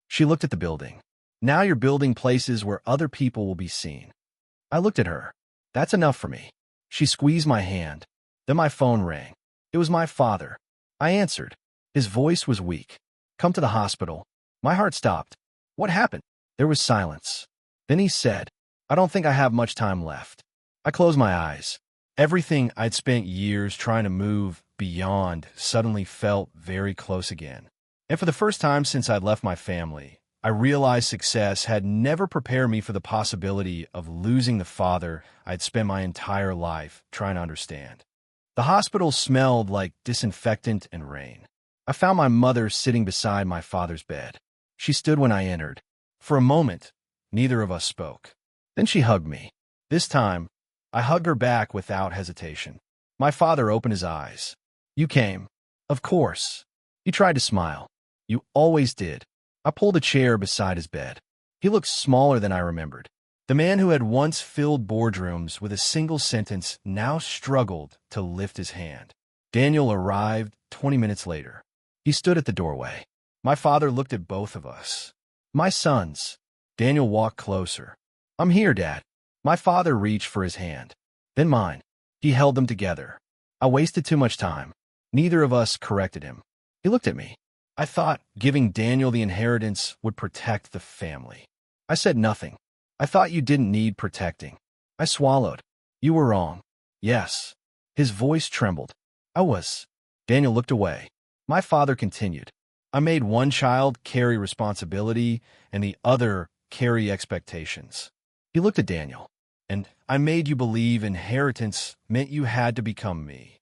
She looked at the building. Now you're building places where other people will be seen. I looked at her. That's enough for me. She squeezed my hand. Then my phone rang. It was my father. I answered. His voice was weak. Come to the hospital. My heart stopped. What happened? There was silence. Then he said, I don't think I have much time left. I closed my eyes. Everything I'd spent years trying to move beyond suddenly felt very close again. And for the first time since I'd left my family, I realized success had never prepared me for the possibility of losing the father I'd spent my entire life trying to understand. The hospital smelled like disinfectant and rain. I found my mother sitting beside my father's bed. She stood when I entered. For a moment, neither of us spoke. Then she hugged me. This time, I hugged her back without hesitation. My father opened his eyes. You came. Of course. He tried to smile. You always did. I pulled a chair beside his bed. He looked smaller than I remembered. The man who had once filled boardrooms with a single sentence now struggled to lift his hand. Daniel arrived 20 minutes later. He stood at the doorway. My father looked at both of us. My sons. Daniel walked closer. I'm here, Dad. My father reached for his hand. Then mine. He held them together. I wasted too much time. Neither of us corrected him. He looked at me. I thought giving Daniel the inheritance would protect the family. I said nothing. I thought you didn't need protecting. I swallowed. You were wrong. Yes. His voice trembled. I was. Daniel looked away. My father continued. I made one child carry responsibility and the other carry expectations. He looked at Daniel. And I made you believe inheritance meant you had to become me.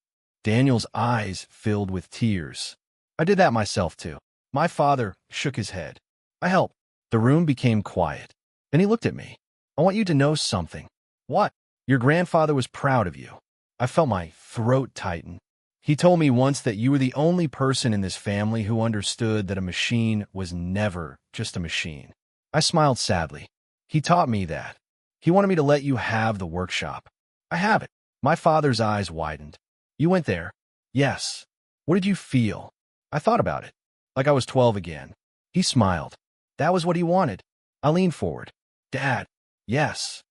Daniel's eyes filled with tears. I did that myself too. My father shook his head. I helped. The room became quiet. Then he looked at me. I want you to know something. What? Your grandfather was proud of you. I felt my throat tighten. He told me once that you were the only person in this family who understood that a machine was never just a machine. I smiled sadly. He taught me that. He wanted me to let you have the workshop. I have it. My father's eyes widened. You went there? Yes. What did you feel? I thought about it. Like I was 12 again. He smiled. That was what he wanted. I leaned forward. Dad. Yes.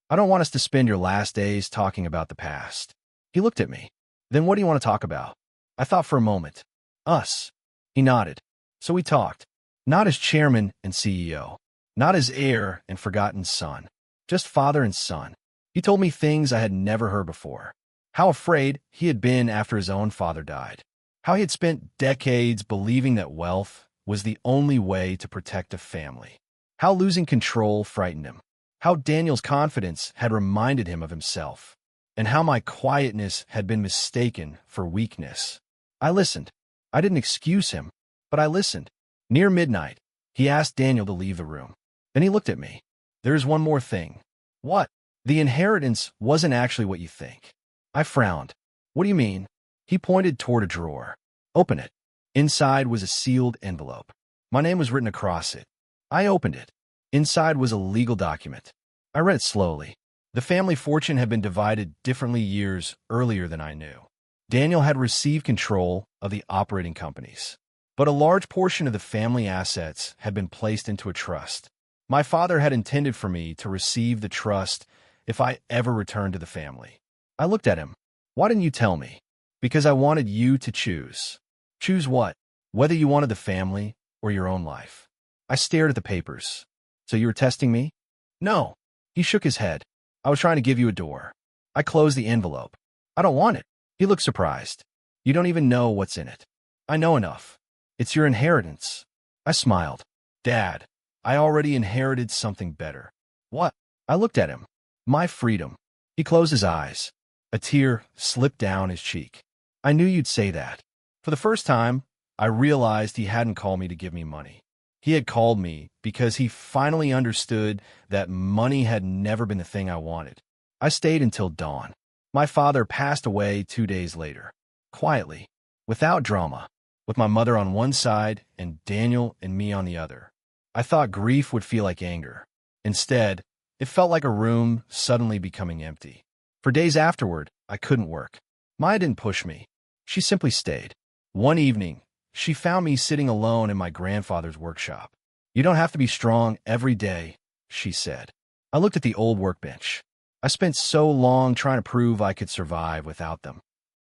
I don't want us to spend your last days talking about the past. He looked at me. Then what do you want to talk about? I thought for a moment. Us. He nodded. So we talked. Not as chairman and CEO. Not as heir and forgotten son. Just father and son. He told me things I had never heard before. How afraid he had been after his own father died. How he had spent decades believing that wealth was the only way to protect a family. How losing control frightened him. How Daniel's confidence had reminded him of himself. And how my quietness had been mistaken for weakness. I listened. I didn't excuse him, but I listened. Near midnight, he asked Daniel to leave the room. Then he looked at me. "There's one more thing." "What?" "The inheritance wasn't actually what you think." I frowned. "What do you mean?" He pointed toward a drawer. "Open it." Inside was a sealed envelope. My name was written across it. I opened it. Inside was a legal document. I read it slowly. The family fortune had been divided differently years earlier than I knew. Daniel had received control of the operating companies, but a large portion of the family assets had been placed into a trust. My father had intended for me to receive the trust if I ever returned to the family. I looked at him. "Why didn't you tell me?" "Because I wanted you to choose." "Choose what?" "Whether you wanted the family or your own life." I stared at the papers. "So you were testing me?" "No." He shook his head. "I was trying to give you a door." I closed the envelope. "I don't want it." He looked surprised. "You don't even know what's in it." "I know enough. It's your inheritance." I smiled. "Dad, I already inherited something better." "What?" I looked at him. "My freedom." He closed his eyes. A tear slipped down his cheek. "I knew you'd say that." For the first time, I realized he hadn't called me to give me money. He had called me because he finally understood that money had never been the thing I wanted. I stayed until dawn. My father passed away 2 days later. Quietly, without drama, with my mother on one side and Daniel and me on the other. I thought grief would feel like anger. Instead, it felt like a room suddenly becoming empty. For days afterward, I couldn't work. Maya didn't push me. She simply stayed. One evening, she found me sitting alone in my grandfather's workshop. "You don't have to be strong every day," she said. I looked at the old workbench. I spent so long trying to prove I could survive without them.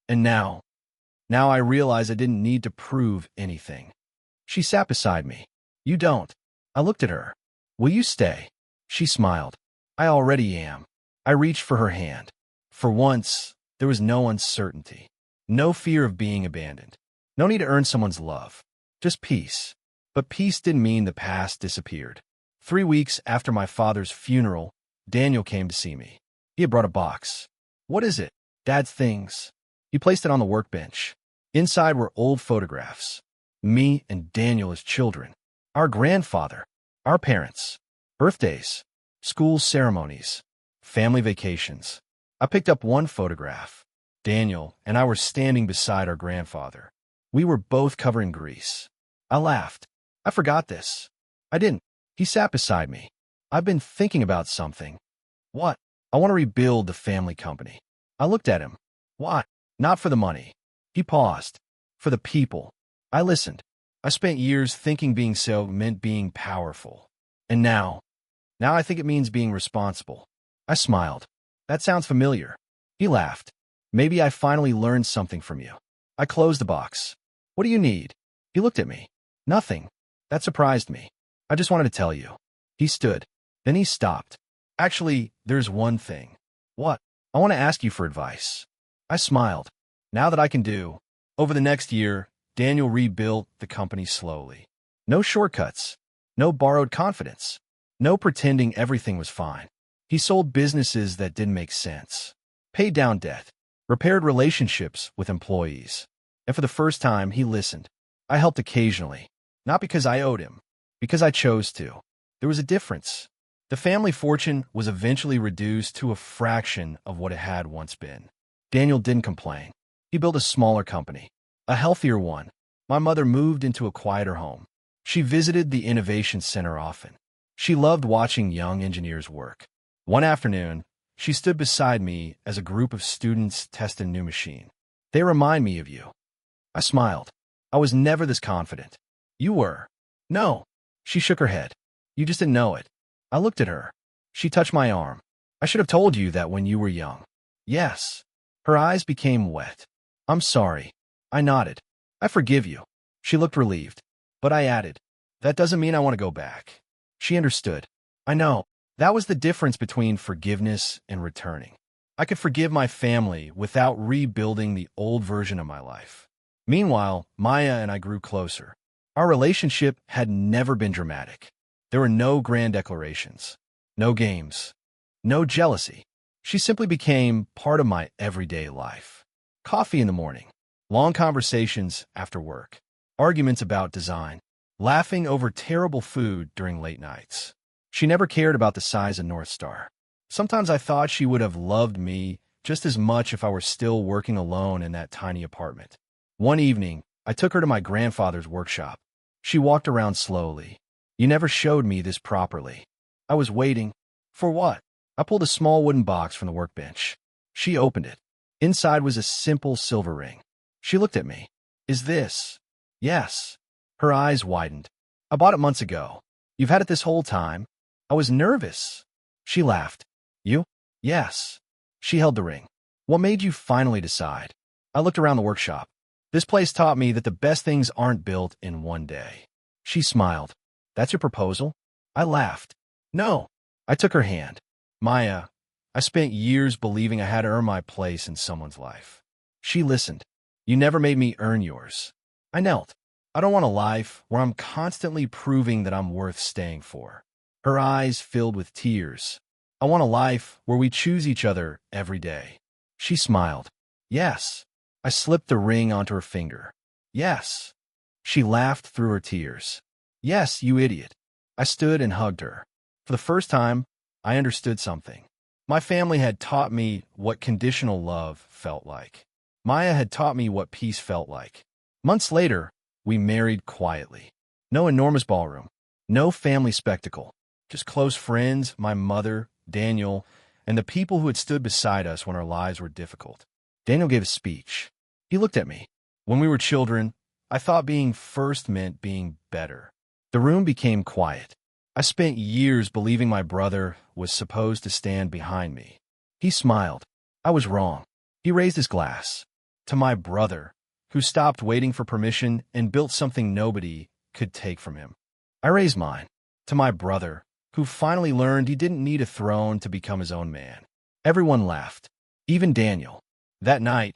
And now I realize I didn't need to prove anything. She sat beside me. "You don't." I looked at her. "Will you stay?" She smiled. "I already am." I reached for her hand. For once, there was no uncertainty. No fear of being abandoned. No need to earn someone's love. Just peace. But peace didn't mean the past disappeared. 3 weeks after my father's funeral, Daniel came to see me. He had brought a box. "What is it?" "Dad's things." He placed it on the workbench. Inside were old photographs. Me and Daniel as children. Our grandfather. Our parents. Birthdays. School ceremonies. Family vacations. I picked up one photograph. Daniel and I were standing beside our grandfather. We were both covered in grease. I laughed. "I forgot this." I didn't. He sat beside me. "I've been thinking about something." "What?" "I want to rebuild the family company." I looked at him. "Why?" "Not for the money." He paused. "For the people." I listened. I spent years thinking being so meant being powerful. And now I think it means being responsible. I smiled. "That sounds familiar." He laughed. "Maybe I finally learned something from you." I closed the box. "What do you need?" He looked at me. "Nothing." That surprised me. "I just wanted to tell you." He stood. Then he stopped. "Actually, there's one thing." "What?" "I want to ask you for advice." I smiled. "Now that I can do." Over the next year, Daniel rebuilt the company slowly. No shortcuts. No borrowed confidence. No pretending everything was fine. He sold businesses that didn't make sense. Paid down debt. Repaired relationships with employees. And for the first time, he listened. I helped occasionally. Not because I owed him. Because I chose to. There was a difference. The family fortune was eventually reduced to a fraction of what it had once been. Daniel didn't complain. He built a smaller company. A healthier one. My mother moved into a quieter home. She visited the Innovation Center often. She loved watching young engineers work. One afternoon, she stood beside me as a group of students tested a new machine. "They remind me of you." I smiled. "I was never this confident." "You were." "No." She shook her head. "You just didn't know it." I looked at her. She touched my arm. "I should have told you that when you were young." "Yes." Her eyes became wet. "I'm sorry." I nodded. "I forgive you." She looked relieved. But I added, "That doesn't mean I want to go back." She understood. "I know." That was the difference between forgiveness and returning. I could forgive my family without rebuilding the old version of my life. Meanwhile, Maya and I grew closer. Our relationship had never been dramatic. There were no grand declarations, no games, no jealousy. She simply became part of my everyday life. Coffee in the morning, long conversations after work, arguments about design, laughing over terrible food during late nights. She never cared about the size of North Star. Sometimes I thought she would have loved me just as much if I were still working alone in that tiny apartment. One evening, I took her to my grandfather's workshop. She walked around slowly. "You never showed me this properly." I was waiting. "For what?" I pulled a small wooden box from the workbench. She opened it. Inside was a simple silver ring. She looked at me. "Is this?" "Yes." Her eyes widened. "I bought it months ago. You've had it this whole time." I was nervous. She laughed. "You?" "Yes." She held the ring. "What made you finally decide?" I looked around the workshop. "This place taught me that the best things aren't built in one day." She smiled. "That's your proposal?" I laughed. "No." I took her hand. "Maya, I spent years believing I had to earn my place in someone's life." She listened. "You never made me earn yours." I knelt. "I don't want a life where I'm constantly proving that I'm worth staying for." Her eyes filled with tears. "I want a life where we choose each other every day." She smiled. "Yes." I slipped the ring onto her finger. "Yes." She laughed through her tears. "Yes, you idiot." I stood and hugged her. For the first time, I understood something. My family had taught me what conditional love felt like. Maya had taught me what peace felt like. Months later, we married quietly. No enormous ballroom, no family spectacle, just close friends, my mother, Daniel, and the people who had stood beside us when our lives were difficult. Daniel gave a speech. He looked at me. "When we were children, I thought being first meant being better." The room became quiet. I spent years believing my brother was supposed to stand behind me. He smiled. I was wrong. He raised his glass. "To my brother, who stopped waiting for permission and built something nobody could take from him." I raised mine. "To my brother, who finally learned he didn't need a throne to become his own man." Everyone laughed, even Daniel. That night,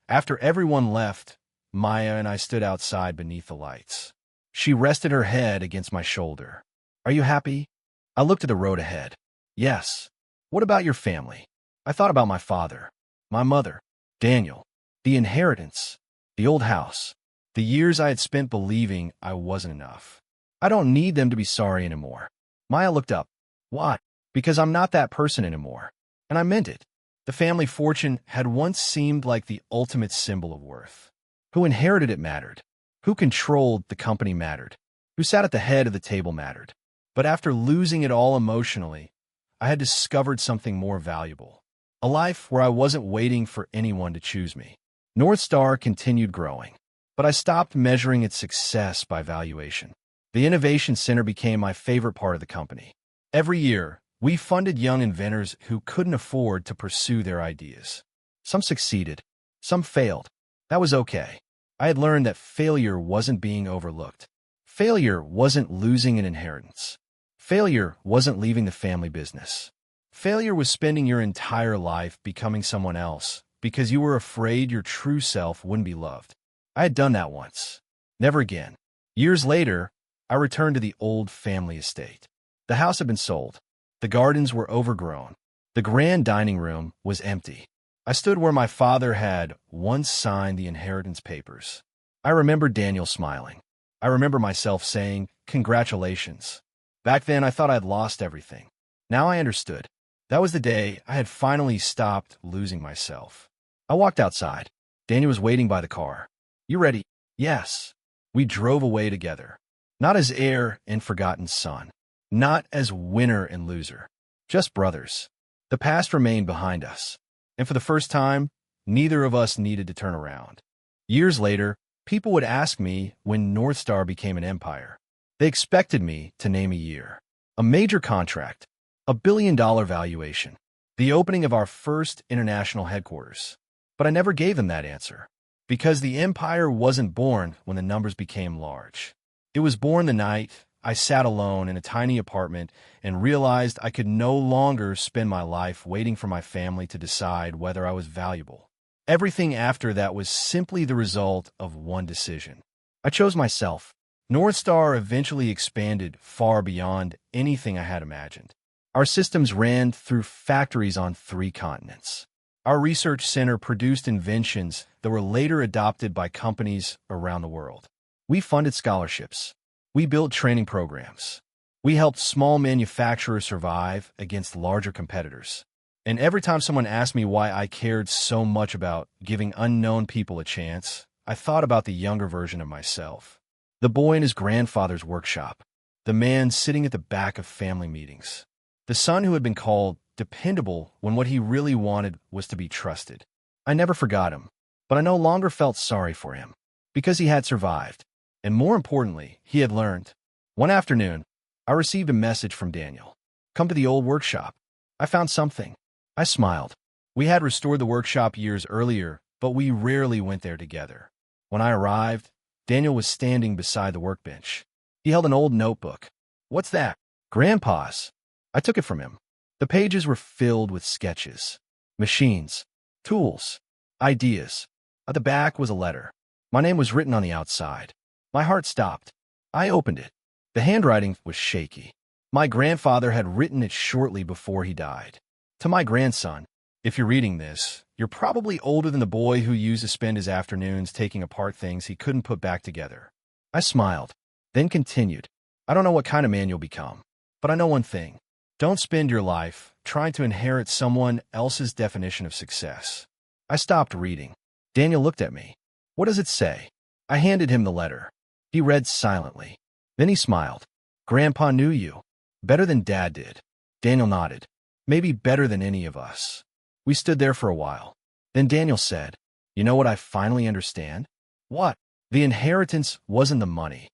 after everyone left, Maya and I stood outside beneath the lights. She rested her head against my shoulder. "Are you happy?" I looked at the road ahead. "Yes." "What about your family?" I thought about my father, my mother, Daniel, the inheritance, the old house, the years I had spent believing I wasn't enough. "I don't need them to be sorry anymore." Maya looked up. "Why?" "Because I'm not that person anymore." And I meant it. The family fortune had once seemed like the ultimate symbol of worth. Who inherited it mattered. Who controlled the company mattered. Who sat at the head of the table mattered. But after losing it all emotionally, I had discovered something more valuable. A life where I wasn't waiting for anyone to choose me. North Star continued growing, but I stopped measuring its success by valuation. The Innovation Center became my favorite part of the company. Every year, we funded young inventors who couldn't afford to pursue their ideas. Some succeeded, some failed. That was okay. I had learned that failure wasn't being overlooked. Failure wasn't losing an inheritance. Failure wasn't leaving the family business. Failure was spending your entire life becoming someone else because you were afraid your true self wouldn't be loved. I had done that once. Never again. Years later, I returned to the old family estate. The house had been sold. The gardens were overgrown. The grand dining room was empty. I stood where my father had once signed the inheritance papers. I remember Daniel smiling. I remember myself saying, "Congratulations." Back then, I thought I'd lost everything. Now I understood. That was the day I had finally stopped losing myself. I walked outside. Daniel was waiting by the car. "You ready?" "Yes." We drove away together. Not as heir and forgotten son. Not as winner and loser. Just brothers. The past remained behind us. And for the first time, neither of us needed to turn around. Years later, people would ask me when North Star became an empire. They expected me to name a year, a major contract, a billion-dollar valuation, the opening of our first international headquarters. But I never gave them that answer, because the empire wasn't born when the numbers became large. It was born the night I sat alone in a tiny apartment and realized I could no longer spend my life waiting for my family to decide whether I was valuable. Everything after that was simply the result of one decision. I chose myself. North Star eventually expanded far beyond anything I had imagined. Our systems ran through factories on 3 continents. Our research center produced inventions that were later adopted by companies around the world. We funded scholarships. We built training programs. We helped small manufacturers survive against larger competitors. And every time someone asked me why I cared so much about giving unknown people a chance, I thought about the younger version of myself. The boy in his grandfather's workshop. The man sitting at the back of family meetings. The son who had been called dependable when what he really wanted was to be trusted. I never forgot him, but I no longer felt sorry for him, because he had survived, and more importantly, he had learned. One afternoon, I received a message from Daniel. Come to the old workshop. I found something. I smiled. We had restored the workshop years earlier, but we rarely went there together. When I arrived, Daniel was standing beside the workbench. He held an old notebook. What's that? Grandpa's. I took it from him. The pages were filled with sketches, machines, tools, ideas. At the back was a letter. My name was written on the outside. My heart stopped. I opened it. The handwriting was shaky. My grandfather had written it shortly before he died. To my grandson, if you're reading this, you're probably older than the boy who used to spend his afternoons taking apart things he couldn't put back together. I smiled, then continued. I don't know what kind of man you'll become, but I know one thing. Don't spend your life trying to inherit someone else's definition of success. I stopped reading. Daniel looked at me. What does it say? I handed him the letter. He read silently. Then he smiled. Grandpa knew you. Better than Dad did. Daniel nodded. Maybe better than any of us. We stood there for a while. Then Daniel said, You know what I finally understand? What? The inheritance wasn't the money.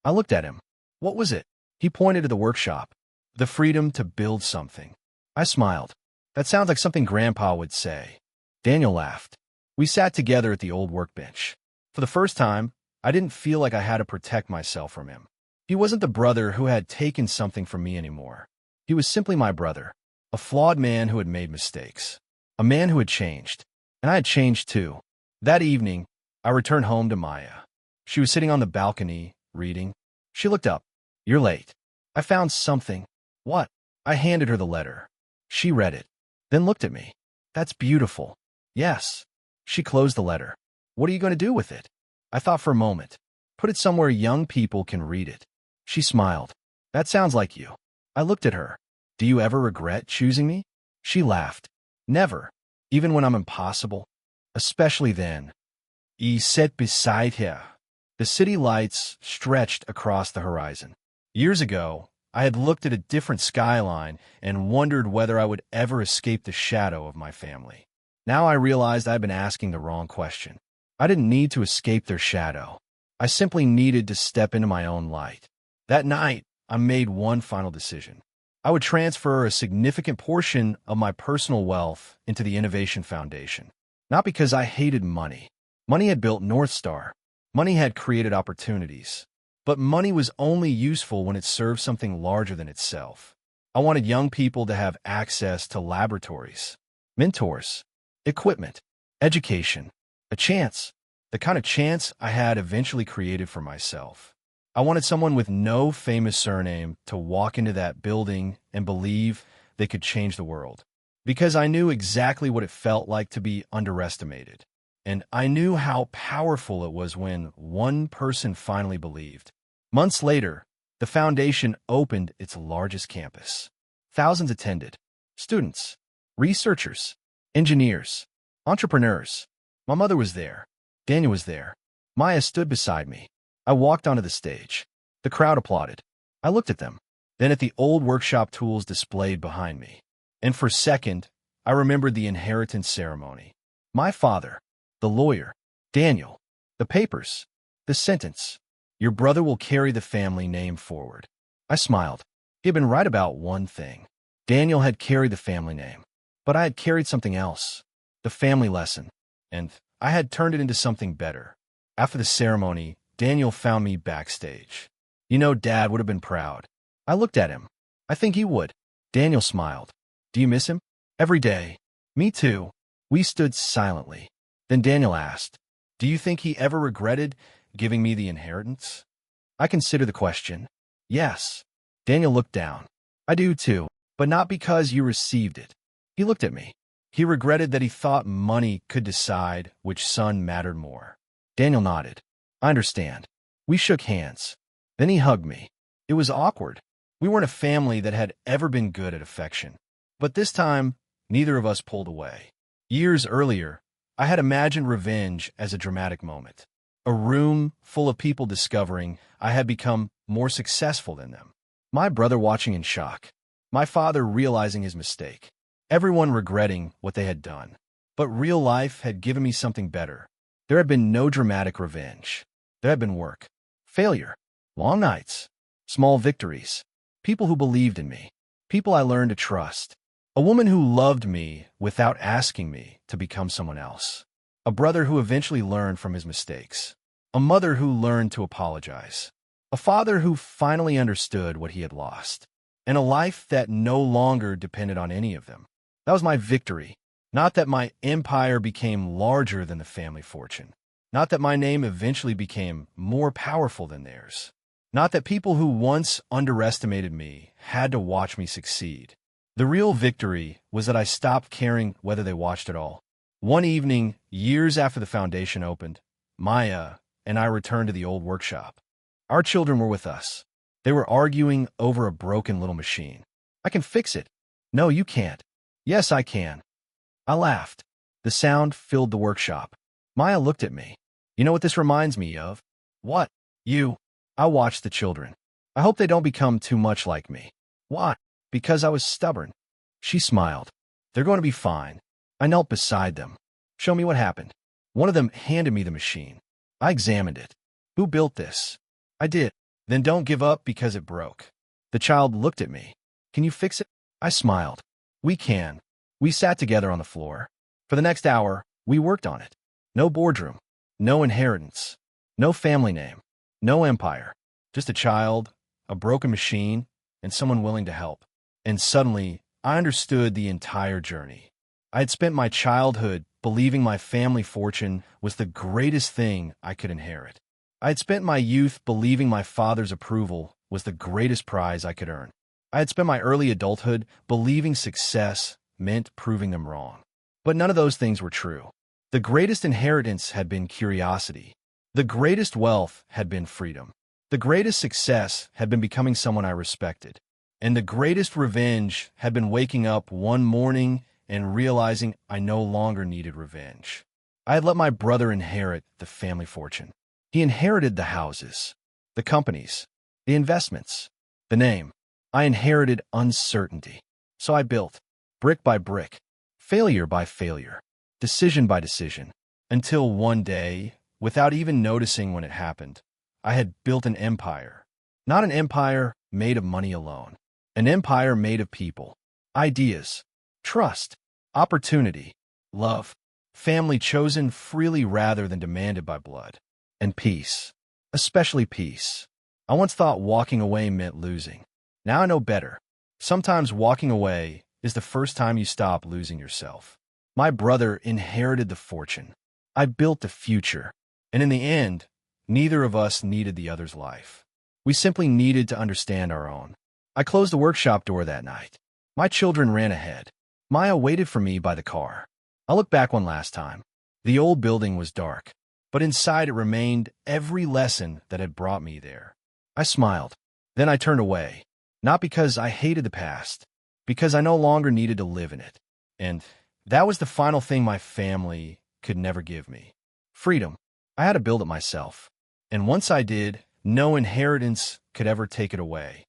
I looked at him. What was it? He pointed to the workshop. The freedom to build something. I smiled. That sounds like something Grandpa would say. Daniel laughed. We sat together at the old workbench. For the first time, I didn't feel like I had to protect myself from him. He wasn't the brother who had taken something from me anymore. He was simply my brother, a flawed man who had made mistakes, a man who had changed. And I had changed too. That evening, I returned home to Maya. She was sitting on the balcony, reading. She looked up. You're late. I found something. What? I handed her the letter. She read it, then looked at me. That's beautiful. Yes. She closed the letter. What are you going to do with it? I thought for a moment. Put it somewhere young people can read it. She smiled. That sounds like you. I looked at her. Do you ever regret choosing me? She laughed. Never. Even when I'm impossible. Especially then. He sat beside her. The city lights stretched across the horizon. Years ago, I had looked at a different skyline and wondered whether I would ever escape the shadow of my family. Now I realized I'd been asking the wrong question. I didn't need to escape their shadow. I simply needed to step into my own light. That night, I made one final decision. I would transfer a significant portion of my personal wealth into the Innovation Foundation. Not because I hated money. Money had built North Star. Money had created opportunities. But money was only useful when it served something larger than itself. I wanted young people to have access to laboratories, mentors, equipment, education, a chance, the kind of chance I had eventually created for myself. I wanted someone with no famous surname to walk into that building and believe they could change the world. Because I knew exactly what it felt like to be underestimated. And I knew how powerful it was when one person finally believed. Months later, the foundation opened its largest campus. Thousands attended. Students, researchers, engineers, entrepreneurs. My mother was there. Daniel was there. Maya stood beside me. I walked onto the stage. The crowd applauded. I looked at them, then at the old workshop tools displayed behind me. And for a second, I remembered the inheritance ceremony. My father, the lawyer, Daniel, the papers, the sentence. Your brother will carry the family name forward. I smiled. He had been right about one thing. Daniel had carried the family name, but I had carried something else, the family lesson, and I had turned it into something better. After the ceremony, Daniel found me backstage. You know, Dad would have been proud. I looked at him. I think he would. Daniel smiled. Do you miss him? Every day. Me too. We stood silently. Then Daniel asked, "Do you think he ever regretted giving me the inheritance?" I considered the question. Yes. Daniel looked down. I do too, but not because you received it. He looked at me. He regretted that he thought money could decide which son mattered more. Daniel nodded. I understand. We shook hands. Then he hugged me. It was awkward. We weren't a family that had ever been good at affection. But this time, neither of us pulled away. Years earlier, I had imagined revenge as a dramatic moment. A room full of people discovering I had become more successful than them. My brother watching in shock. My father realizing his mistake. Everyone regretting what they had done. But real life had given me something better. There had been no dramatic revenge. There had been work. Failure. Long nights. Small victories. People who believed in me. People I learned to trust. A woman who loved me without asking me to become someone else. A brother who eventually learned from his mistakes. A mother who learned to apologize. A father who finally understood what he had lost. And a life that no longer depended on any of them. That was my victory. Not that my empire became larger than the family fortune. Not that my name eventually became more powerful than theirs. Not that people who once underestimated me had to watch me succeed. The real victory was that I stopped caring whether they watched at all. One evening, years after the foundation opened, Maya and I returned to the old workshop. Our children were with us. They were arguing over a broken little machine. I can fix it. No, you can't. Yes, I can. I laughed. The sound filled the workshop. Maya looked at me. You know what this reminds me of? What? You. I watched the children. I hope they don't become too much like me. Why? Because I was stubborn. She smiled. They're going to be fine. I knelt beside them. Show me what happened. One of them handed me the machine. I examined it. Who built this? I did. Then don't give up because it broke. The child looked at me. Can you fix it? I smiled. We can. We sat together on the floor. For the next hour, we worked on it. No boardroom. No inheritance. No family name. No empire. Just a child, a broken machine, and someone willing to help. And suddenly, I understood the entire journey. I had spent my childhood believing my family fortune was the greatest thing I could inherit. I had spent my youth believing my father's approval was the greatest prize I could earn. I had spent my early adulthood believing success meant proving them wrong. But none of those things were true. The greatest inheritance had been curiosity. The greatest wealth had been freedom. The greatest success had been becoming someone I respected. And the greatest revenge had been waking up one morning and realizing I no longer needed revenge. I had let my brother inherit the family fortune. He inherited the houses, the companies, the investments, the name. I inherited uncertainty. So I built, brick by brick, failure by failure, decision by decision, until one day, without even noticing when it happened, I had built an empire. Not an empire made of money alone. An empire made of people, ideas, trust, opportunity, love, family chosen freely rather than demanded by blood, and peace, especially peace. I once thought walking away meant losing. Now I know better. Sometimes walking away is the first time you stop losing yourself. My brother inherited the fortune. I built the future. And in the end, neither of us needed the other's life. We simply needed to understand our own. I closed the workshop door that night. My children ran ahead. Maya waited for me by the car. I looked back one last time. The old building was dark, but inside it remained every lesson that had brought me there. I smiled. Then I turned away. Not because I hated the past, because I no longer needed to live in it. And that was the final thing my family could never give me. Freedom. I had to build it myself. And once I did, no inheritance could ever take it away.